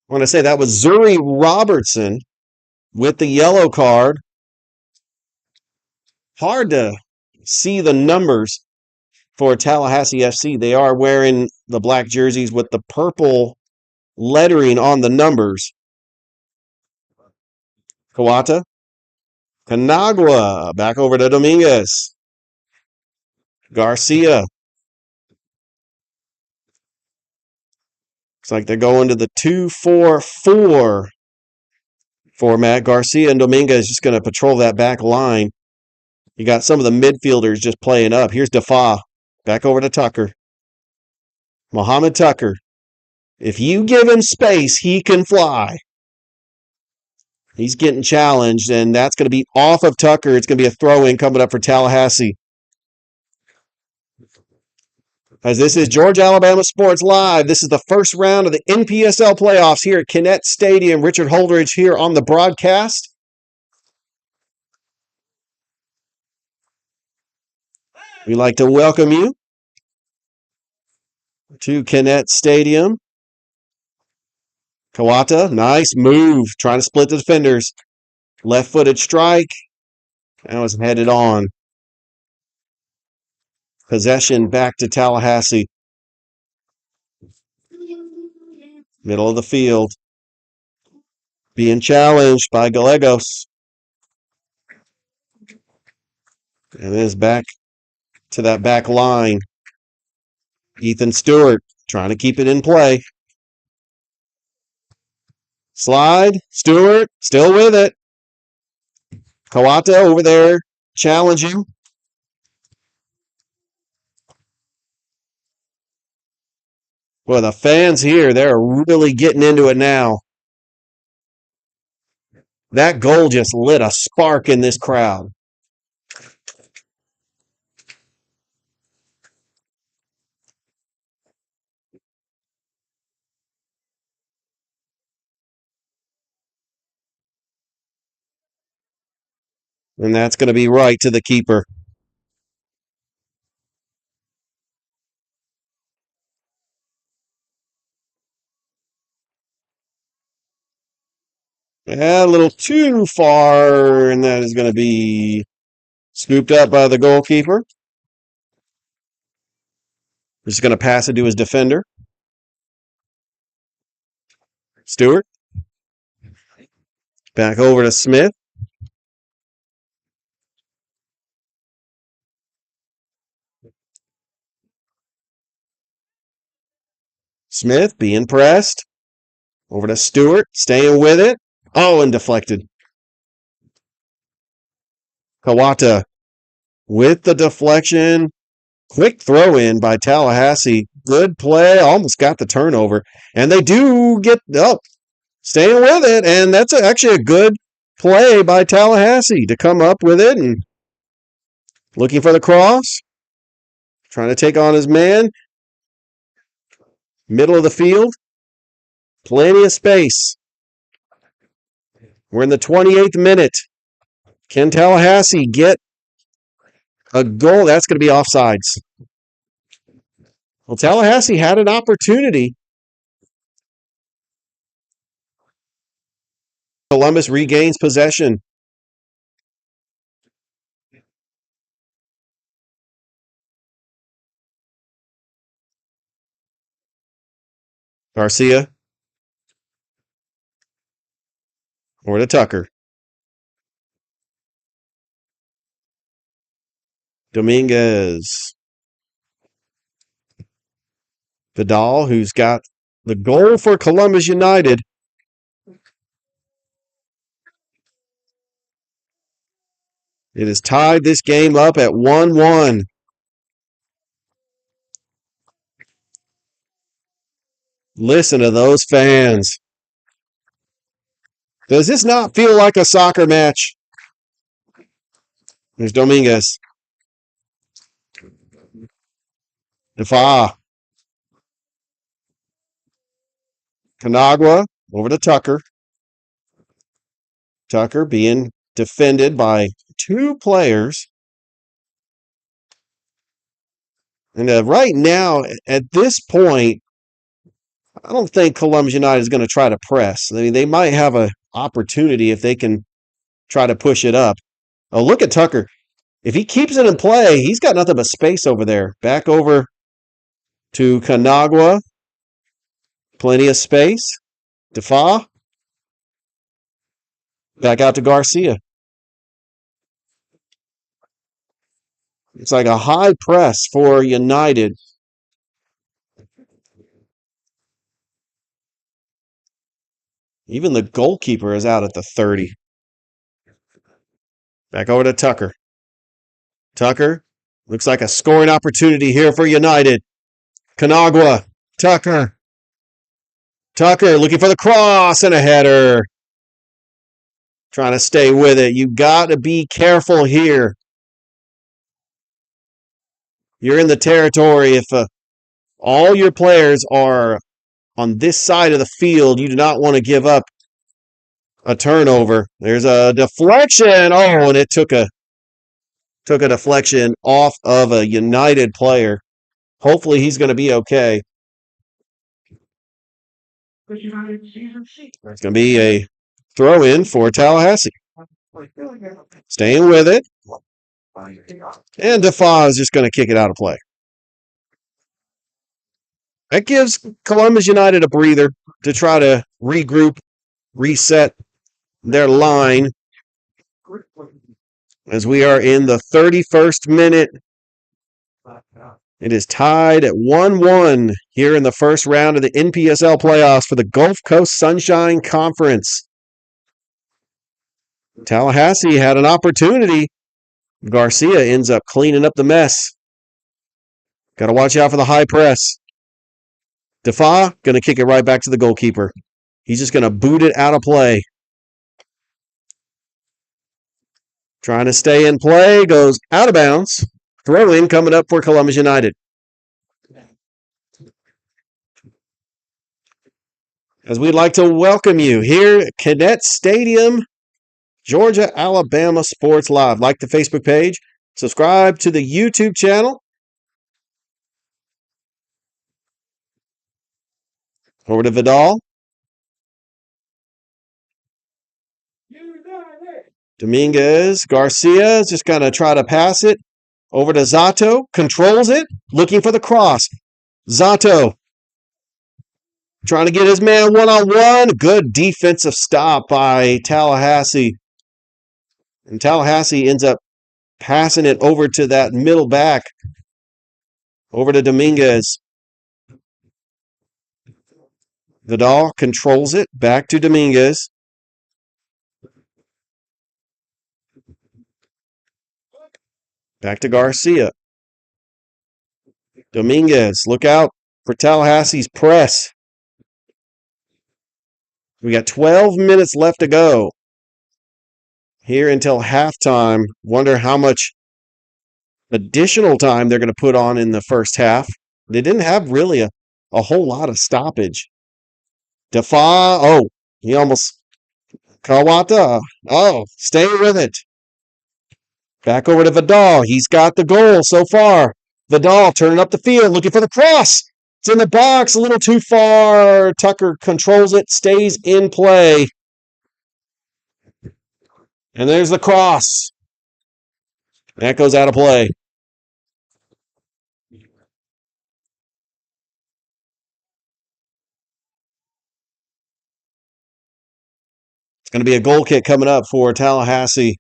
I want to say that was Zuri Robertson with the yellow card. Hard to see the numbers for Tallahassee FC. They are wearing the black jerseys with the purple lettering on the numbers. Kawata. Canagua. Back over to Dominguez. Garcia. Looks like they're going to the 2-4-4 format. Garcia and Dominguez just going to patrol that back line. You got some of the midfielders just playing up. Here's Defa. Back over to Tucker. Mohamed Tucker. If you give him space, he can fly. He's getting challenged, and that's going to be off of Tucker. It's going to be a throw-in coming up for Tallahassee. As this is Georgia Alabama Sports Live, this is the first round of the NPSL playoffs here at Kinnett Stadium. Richard Holdridge here on the broadcast. We'd like to welcome you to Kinnett Stadium. Kawata, nice move, trying to split the defenders. Left-footed strike. That was headed on. Possession back to Tallahassee. Middle of the field. Being challenged by Gallegos. And is back to that back line. Ethan Stewart trying to keep it in play. Slide. Stewart still with it. Kawata over there challenging. Well, the fans here, they're really getting into it now. That goal just lit a spark in this crowd. And that's going to be right to the keeper. Yeah, a little too far, and that is going to be scooped up by the goalkeeper. Just going to pass it to his defender. Stewart. Back over to Smith. Smith being pressed. Over to Stewart, staying with it. Oh, and deflected. Kawata with the deflection. Quick throw in by Tallahassee. Good play. Almost got the turnover. And they do get staying with it. And that's actually a good play by Tallahassee to come up with it and looking for the cross. Trying to take on his man. Middle of the field. Plenty of space. We're in the 28th minute. Can Tallahassee get a goal? That's going to be offsides. Well, Tallahassee had an opportunity. Columbus regains possession. Garcia. Over to Tucker. Dominguez. Vidal, who's got the goal for Columbus United. It has tied this game up at 1-1. Listen to those fans. Does this not feel like a soccer match? There's Dominguez. Defa. Canagua over to Tucker. Tucker being defended by two players. And right now, at this point, I don't think Columbus United is going to try to press. I mean, they might have an opportunity if they can try to push it up. Oh, look at Tucker. If he keeps it in play, he's got nothing but space over there. Back over to Canagua. Plenty of space. Defa. Back out to Garcia. It's like a high press for United. Even the goalkeeper is out at the 30. Back over to Tucker. Tucker. Looks like a scoring opportunity here for United. Canagua. Tucker. Tucker looking for the cross and a header. Trying to stay with it. You got to be careful here. You're in the territory. If all your players are on this side of the field, you do not want to give up a turnover. There's a deflection. Oh, and it took a deflection off of a United player. Hopefully he's going to be okay. It's going to be a throw-in for Tallahassee. Staying with it. And Defa is just going to kick it out of play. That gives Columbus United a breather to try to regroup, reset their line as we are in the 31st minute. It is tied at 1-1 here in the first round of the NPSL playoffs for the Gulf Coast Sunshine Conference. Tallahassee had an opportunity. Garcia ends up cleaning up the mess. Got to watch out for the high press. Defa going to kick it right back to the goalkeeper. He's just going to boot it out of play. Trying to stay in play, goes out of bounds. Throw in coming up for Columbus United. As we'd like to welcome you here at Kinnett Stadium, Georgia, Alabama Sports Live. Like the Facebook page, subscribe to the YouTube channel. Over to Vidal. Dominguez. Garcia is just going to try to pass it. Over to Zato. Controls it. Looking for the cross. Zato. Trying to get his man one-on-one. Good defensive stop by Tallahassee. And Tallahassee ends up passing it over to that middle back. Over to Dominguez. Vidal controls it. Back to Dominguez. Back to Garcia. Dominguez, look out. for Tallahassee's press. We got 12 minutes left to go here until halftime. Wonder how much additional time they're going to put on in the first half. They didn't have really a whole lot of stoppage. Defa, he almost, Kawata, stay with it. Back over to Vidal. He's got the goal so far. Vidal turning up the field, looking for the cross. It's in the box, a little too far. Tucker controls it, stays in play. And there's the cross. That goes out of play. It's going to be a goal kick coming up for Tallahassee.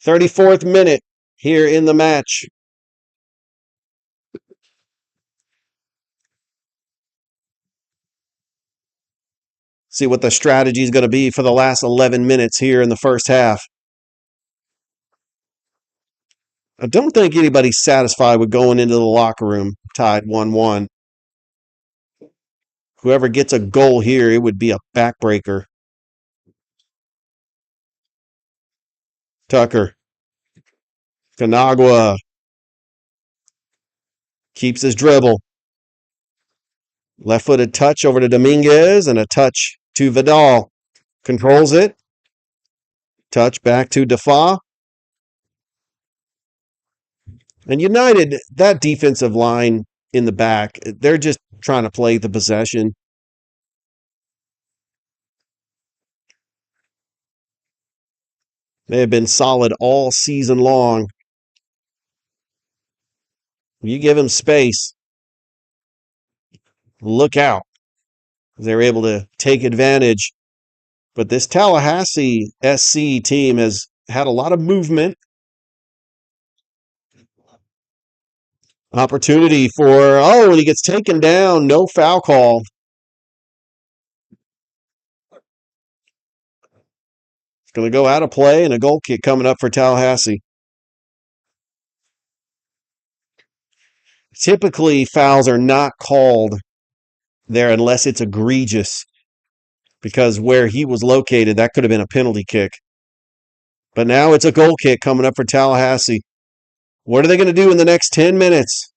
34th minute here in the match. See what the strategy is going to be for the last 11 minutes here in the first half. I don't think anybody's satisfied with going into the locker room tied 1-1. Whoever gets a goal here, it would be a backbreaker. Tucker. Canagua. Keeps his dribble. Left-footed touch over to Dominguez and a touch to Vidal. Controls it. Touch back to Defa. And United, that defensive line in the back, they're just trying to play the possession. They have been solid all season long. You give them space, look out. They're able to take advantage. But this Tallahassee SC team has had a lot of movement. Opportunity for, and he gets taken down. No foul call. It's going to go out of play and a goal kick coming up for Tallahassee. Typically, fouls are not called there unless it's egregious, because where he was located, that could have been a penalty kick. But now it's a goal kick coming up for Tallahassee. What are they going to do in the next 10 minutes?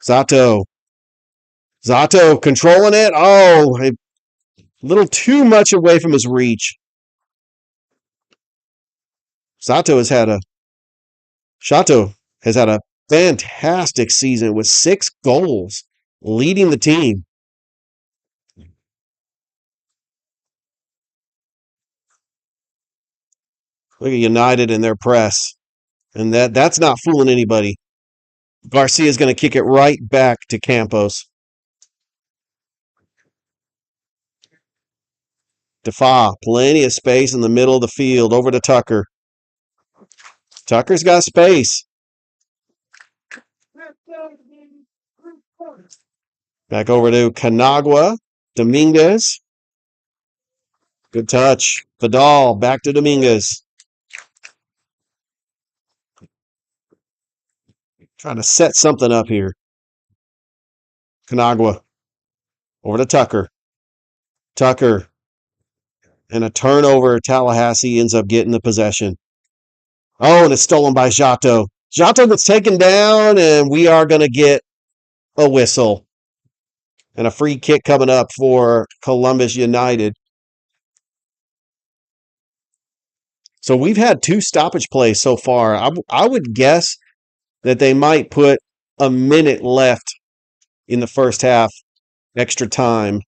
Zato controlling it. A little too much away from his reach. Shato has had a fantastic season with 6 goals, leading the team. Look at United in their press. And that's not fooling anybody. Garcia's going to kick it right back to Campos. Defa, plenty of space in the middle of the field. Over to Tucker. Tucker's got space. Back over to Canagua. Dominguez. Good touch. Vidal, back to Dominguez. Trying to set something up here. Canagua. Over to Tucker. Tucker. And a turnover. Tallahassee ends up getting the possession. And it's stolen by Jato. Jato gets taken down, and we are going to get a whistle. And a free kick coming up for Columbus United. So we've had 2 stoppage plays so far. I would guess that they might put a minute left in the first half, extra time.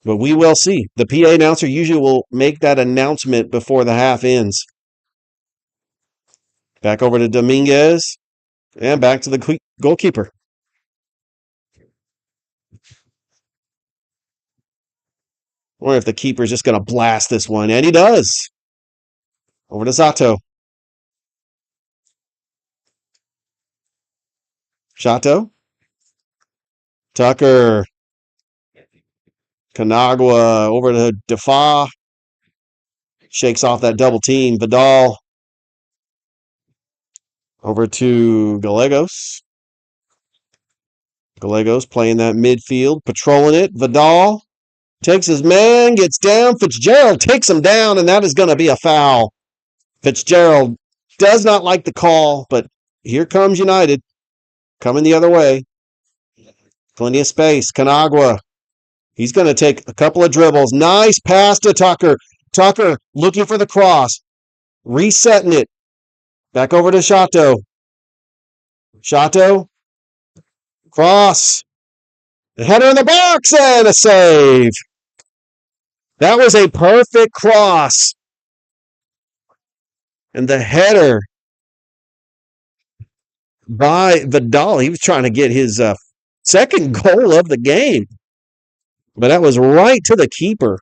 But we will see. The PA announcer usually will make that announcement before the half ends. Back over to Dominguez. And back to the goalkeeper. Or if the keeper's just going to blast this one. And he does. Over to Zato. Shato. Tucker. Canagua over to Defa. Shakes off that double team. Vidal over to Gallegos. Gallegos playing that midfield, patrolling it. Vidal takes his man, gets down. Fitzgerald takes him down, and that is going to be a foul. Fitzgerald does not like the call, but here comes United coming the other way. Plenty of space. Canagua. He's going to take a couple of dribbles. Nice pass to Tucker. Tucker looking for the cross. Resetting it. Back over to Chateau. Chateau. Cross. The header in the box and a save. That was a perfect cross. And the header by Vidal. He was trying to get his second goal of the game. But that was right to the keeper.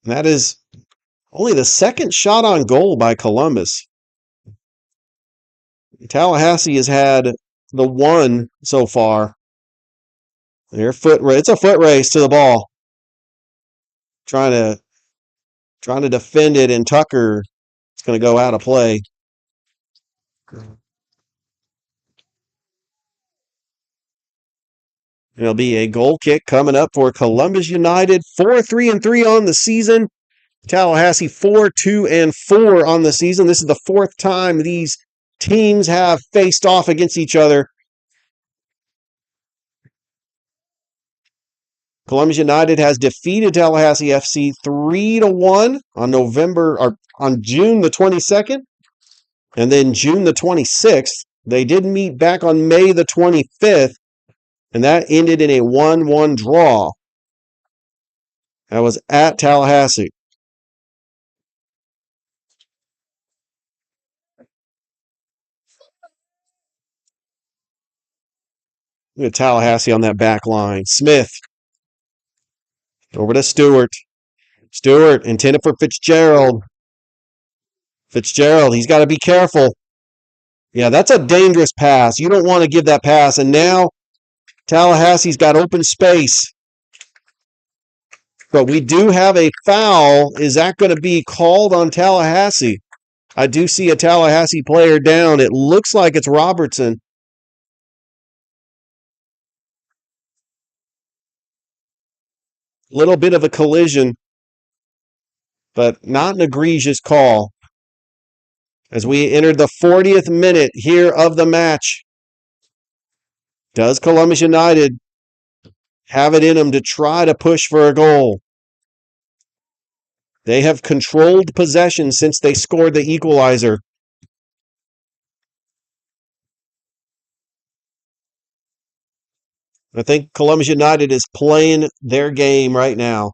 And that is only the second shot on goal by Columbus. Tallahassee has had the one so far. It's a foot race to the ball. Trying to defend it, and Tucker is going to go out of play. It'll be a goal kick coming up for Columbus United. 4-3-3 on the season. Tallahassee 4-2-4 on the season. This is the fourth time these teams have faced off against each other. Columbus United has defeated Tallahassee FC 3-1 on June the 22nd, and then June the 26th. They did meet back on May the 25th, and that ended in a 1-1 draw. That was at Tallahassee. Look at Tallahassee on that back line. Smith. Over to Stewart. Stewart intended for Fitzgerald. Fitzgerald, he's got to be careful. Yeah, that's a dangerous pass. You don't want to give that pass. And now Tallahassee's got open space. But we do have a foul. Is that going to be called on Tallahassee? I do see a Tallahassee player down. It looks like it's Robertson. Little bit of a collision, but not an egregious call. As we entered the 40th minute here of the match, does Columbus United have it in them to try to push for a goal? They have controlled possession since they scored the equalizer. I think Columbus United is playing their game right now.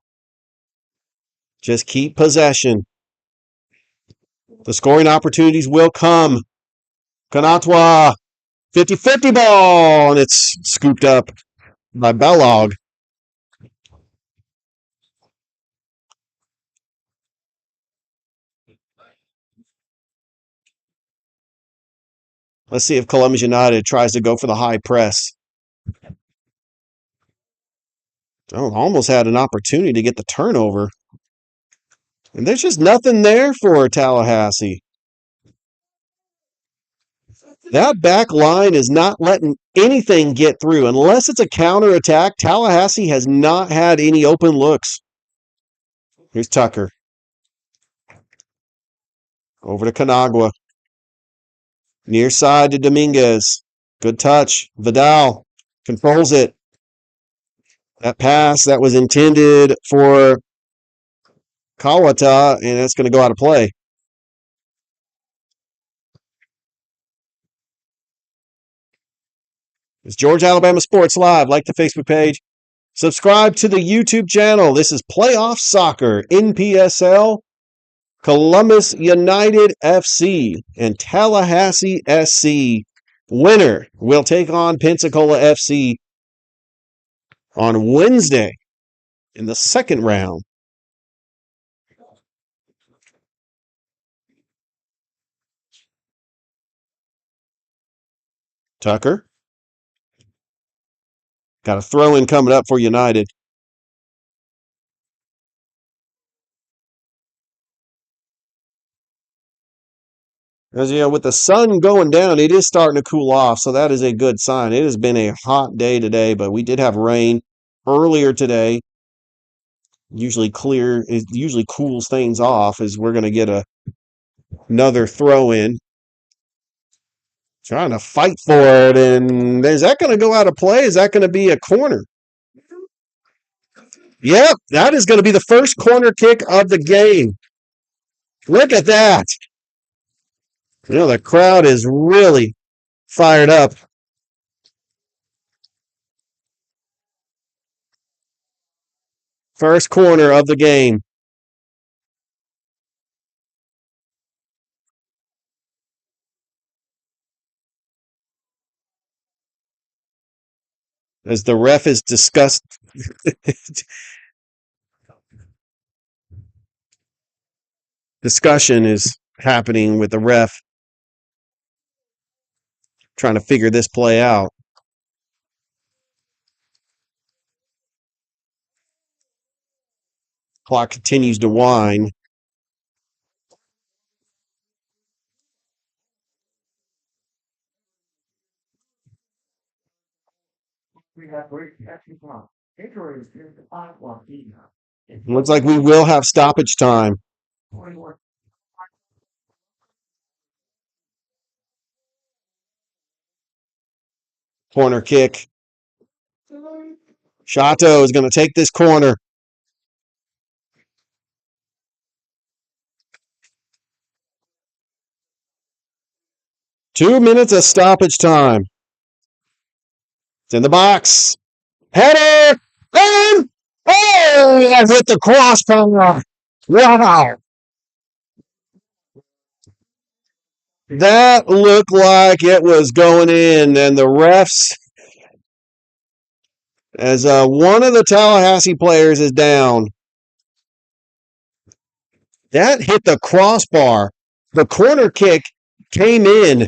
Just keep possession. The scoring opportunities will come. Kanatwa, 50-50 ball, and it's scooped up by Bellog. Let's see if Columbus United tries to go for the high press. Almost had an opportunity to get the turnover. And there's just nothing there for Tallahassee. That back line is not letting anything get through. Unless it's a counterattack, Tallahassee has not had any open looks. Here's Tucker. Over to Canagua. Near side to Dominguez. Good touch. Vidal controls it. That pass that was intended for Kawata, and that's going to go out of play. It's Georgia Alabama Sports Live. Like the Facebook page. Subscribe to the YouTube channel. This is Playoff Soccer, NPSL, Columbus United FC, and Tallahassee SC. Winner will take on Pensacola FC on Wednesday in the second round. Tucker. Got a throw-in coming up for United. As you know, with the sun going down, it is starting to cool off, so that is a good sign. It has been a hot day today, but we did have rain earlier today. It usually cools things off as we're going to get another throw-in. Trying to fight for it, and is that going to go out of play? Is that going to be a corner? Yep, that is going to be the first corner kick of the game. Look at that. You know, the crowd is really fired up. First corner of the game. As the ref is discussed. Discussion is happening with the ref trying to figure this play out. Clock continues to wind. Looks like we will have stoppage time. Corner kick. Shato is going to take this corner. Two-minutes of stoppage time. It's in the box. Header! And oh, I've hit the crossbar. Wow. That looked like it was going in, and the refs, as one of the Tallahassee players is down. That hit the crossbar. The corner kick came in.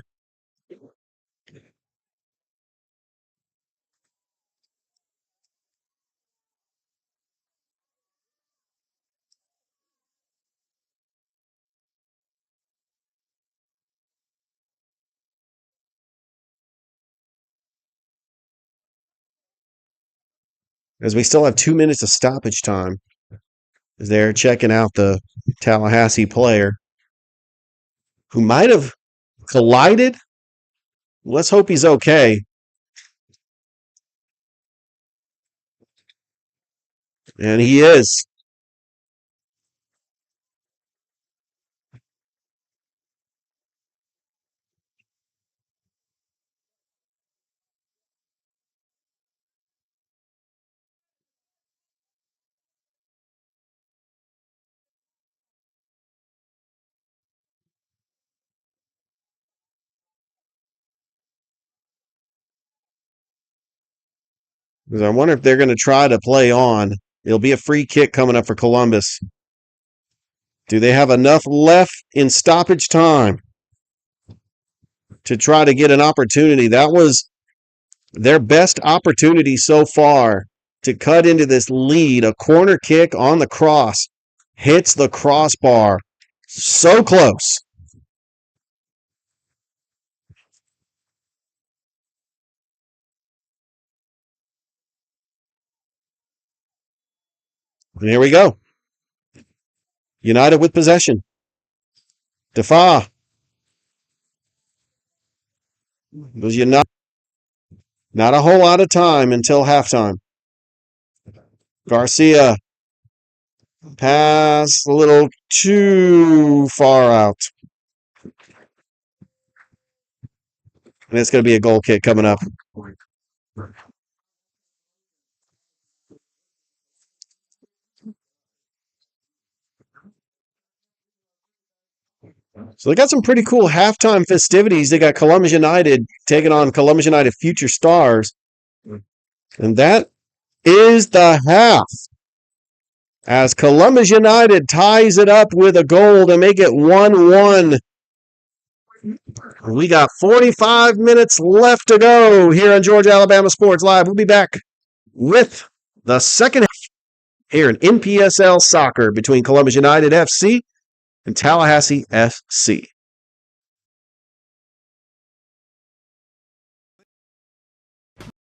As we still have 2 minutes of stoppage time. As they're checking out the Tallahassee player who might have collided. Let's hope he's okay. And he is. Because I wonder if they're going to try to play on. It'll be a free kick coming up for Columbus. Do they have enough left in stoppage time to try to get an opportunity? That was their best opportunity so far to cut into this lead. A corner kick on the cross. Hits the crossbar. So close. And here we go. United with possession. Defa. Was United. Not a whole lot of time until halftime. Garcia. Pass a little too far out. And it's going to be a goal kick coming up. So they got some pretty cool halftime festivities. They got Columbus United taking on Columbus United Future Stars. And that is the half. As Columbus United ties it up with a goal to make it 1-1. We got 45 minutes left to go here on Georgia Alabama Sports Live. We'll be back with the second half here in NPSL soccer between Columbus United FC and Tallahassee FC.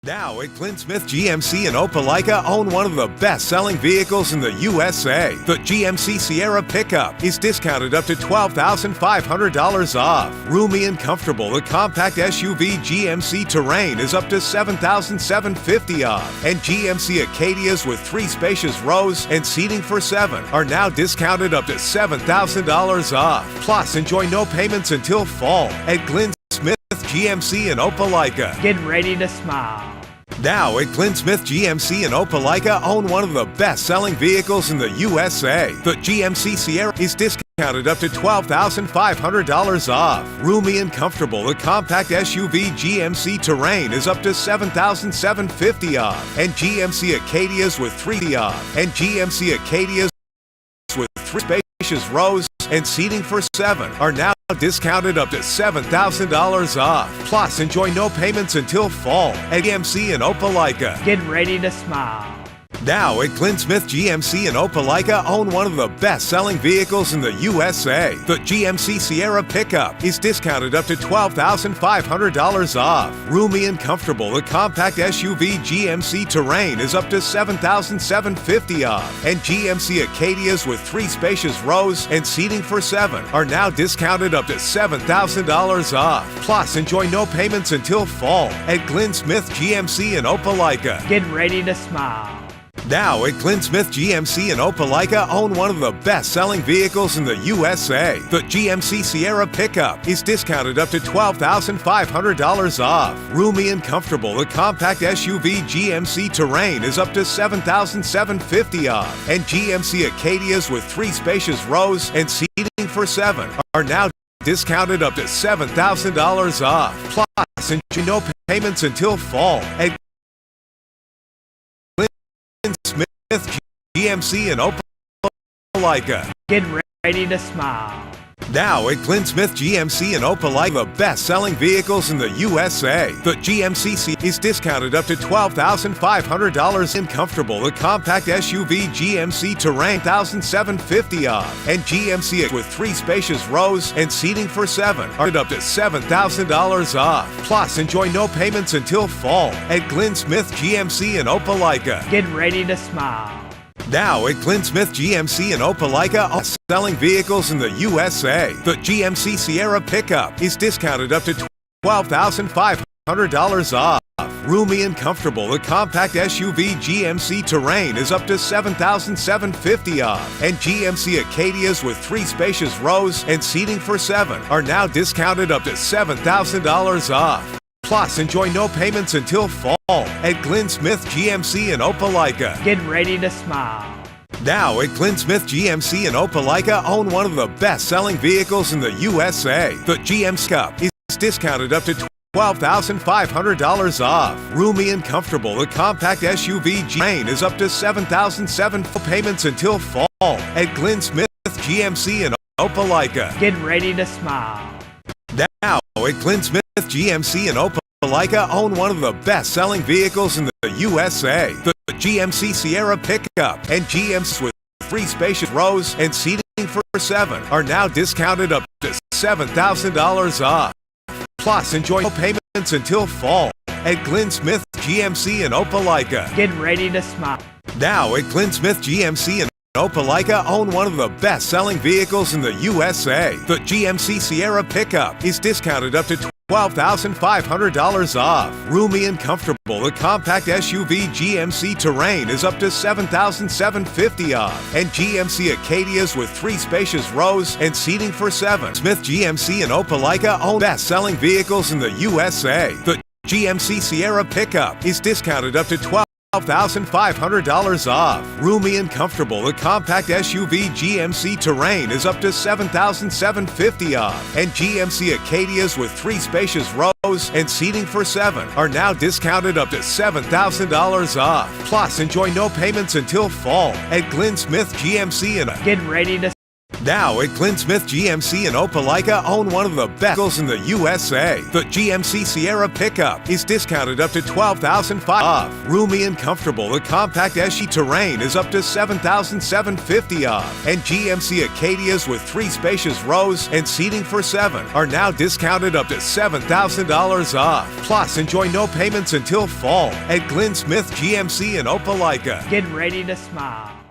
Now at Clint Smith GMC in Opelika, own one of the best-selling vehicles in the USA. The GMC Sierra pickup is discounted up to $12,500 off. Roomy and comfortable, the compact SUV GMC Terrain is up to $7,750 off. And GMC Acadias with 3 spacious rows and seating for 7 are now discounted up to $7,000 off. Plus, enjoy no payments until fall at Glenn Smith GMC in Opelika. Get ready to smile. Now at Clint Smith GMC in Opelika, own one of the best-selling vehicles in the USA. The GMC Sierra is discounted up to $12,500 off. Roomy and comfortable, the compact SUV GMC Terrain is up to $7,750 off. And GMC Acadias with 3 off. And GMC Acadias with 3 spacious rows and seating for 7 are now discounted up to $7,000 off. Plus, enjoy no payments until fall at GMC in Opelika. Get ready to smile. Now at Clint Smith GMC in Opelika, own one of the best-selling vehicles in the USA. The GMC Sierra pickup is discounted up to $12,500 off. Roomy and comfortable, the compact SUV GMC Terrain is up to $7,750 off. And GMC Acadias with 3 spacious rows and seating for 7 are now discounted up to $7,000 off. Plus, enjoy no payments until fall at Glenn Smith GMC in Opelika. Get ready to smile. Now at Clint Smith GMC in Opelika, own one of the best-selling vehicles in the USA. The GMC Sierra pickup is discounted up to $12,500 off. Roomy and comfortable, the compact SUV GMC Terrain is up to $7,750 off. And GMC Acadias with 3 spacious rows and seating for 7 are now discounted up to $7,000 off. Plus, enjoy no payments until fall at Smith GMC in Opelika. Get ready to smile. Now at Clint Smith GMC in Opelika, the best-selling vehicles in the USA. The GMC is discounted up to $12,500 in comfortable, the compact SUV GMC Terrain $1,750 off. And GMC with 3 spacious rows and seating for 7 are up to $7,000 off. Plus, enjoy no payments until fall at Glenn Smith GMC in Opelika. Get ready to smile. Now at Clint Smith GMC in Opelika, selling vehicles in the USA. The GMC Sierra pickup is discounted up to $12,500 off. Roomy and comfortable, the compact SUV GMC Terrain is up to $7,750 off. And GMC Acadias with 3 spacious rows and seating for 7 are now discounted up to $7,000 off. Plus, enjoy no payments until fall at Glenn Smith GMC in Opelika. Get ready to smile. Now at Clint Smith GMC in Opelika, own one of the best-selling vehicles in the USA. The GMC Cup is discounted up to $12,500 off. Roomy and comfortable, the compact SUV Terrain is up to $7,700 payments until fall at Glenn Smith GMC in Opelika. Get ready to smile. Now at Clint Smith GMC in Opelika, own one of the best-selling vehicles in the USA. The GMC Sierra pickup and GMC with 3 spacious rows and seating for 7 are now discounted up to $7,000 off. Plus, enjoy no payments until fall at Glenn Smith GMC in Opelika. Get ready to smile. Now at Glenn Smith GMC in Opelika, own one of the best-selling vehicles in the USA. The GMC Sierra pickup is discounted up to $12,500 off. Roomy and comfortable, the compact SUV GMC Terrain is up to $7,750 off. And GMC Acadias with 3 spacious rows and seating for 7. Smith GMC in Opelika, own best-selling vehicles in the USA. The GMC Sierra pickup is discounted up to $12,500 off. Roomy and comfortable, the compact SUV GMC Terrain is up to $7,750 off. And GMC Acadias with 3 spacious rows and seating for 7 are now discounted up to $7,000 off. Plus, enjoy no payments until fall at Glenn Smith GMC in Get ready to Now at Glenn Smith GMC in Opelika, own one of the best vehicles in the USA. The GMC Sierra pickup is discounted up to $12,500 off. Roomy and comfortable, the compact SUV Terrain is up to $7,750 off. And GMC Acadias with 3 spacious rows and seating for 7 are now discounted up to $7,000 off. Plus, enjoy no payments until fall at Glenn Smith GMC in Opelika. Get ready to smile.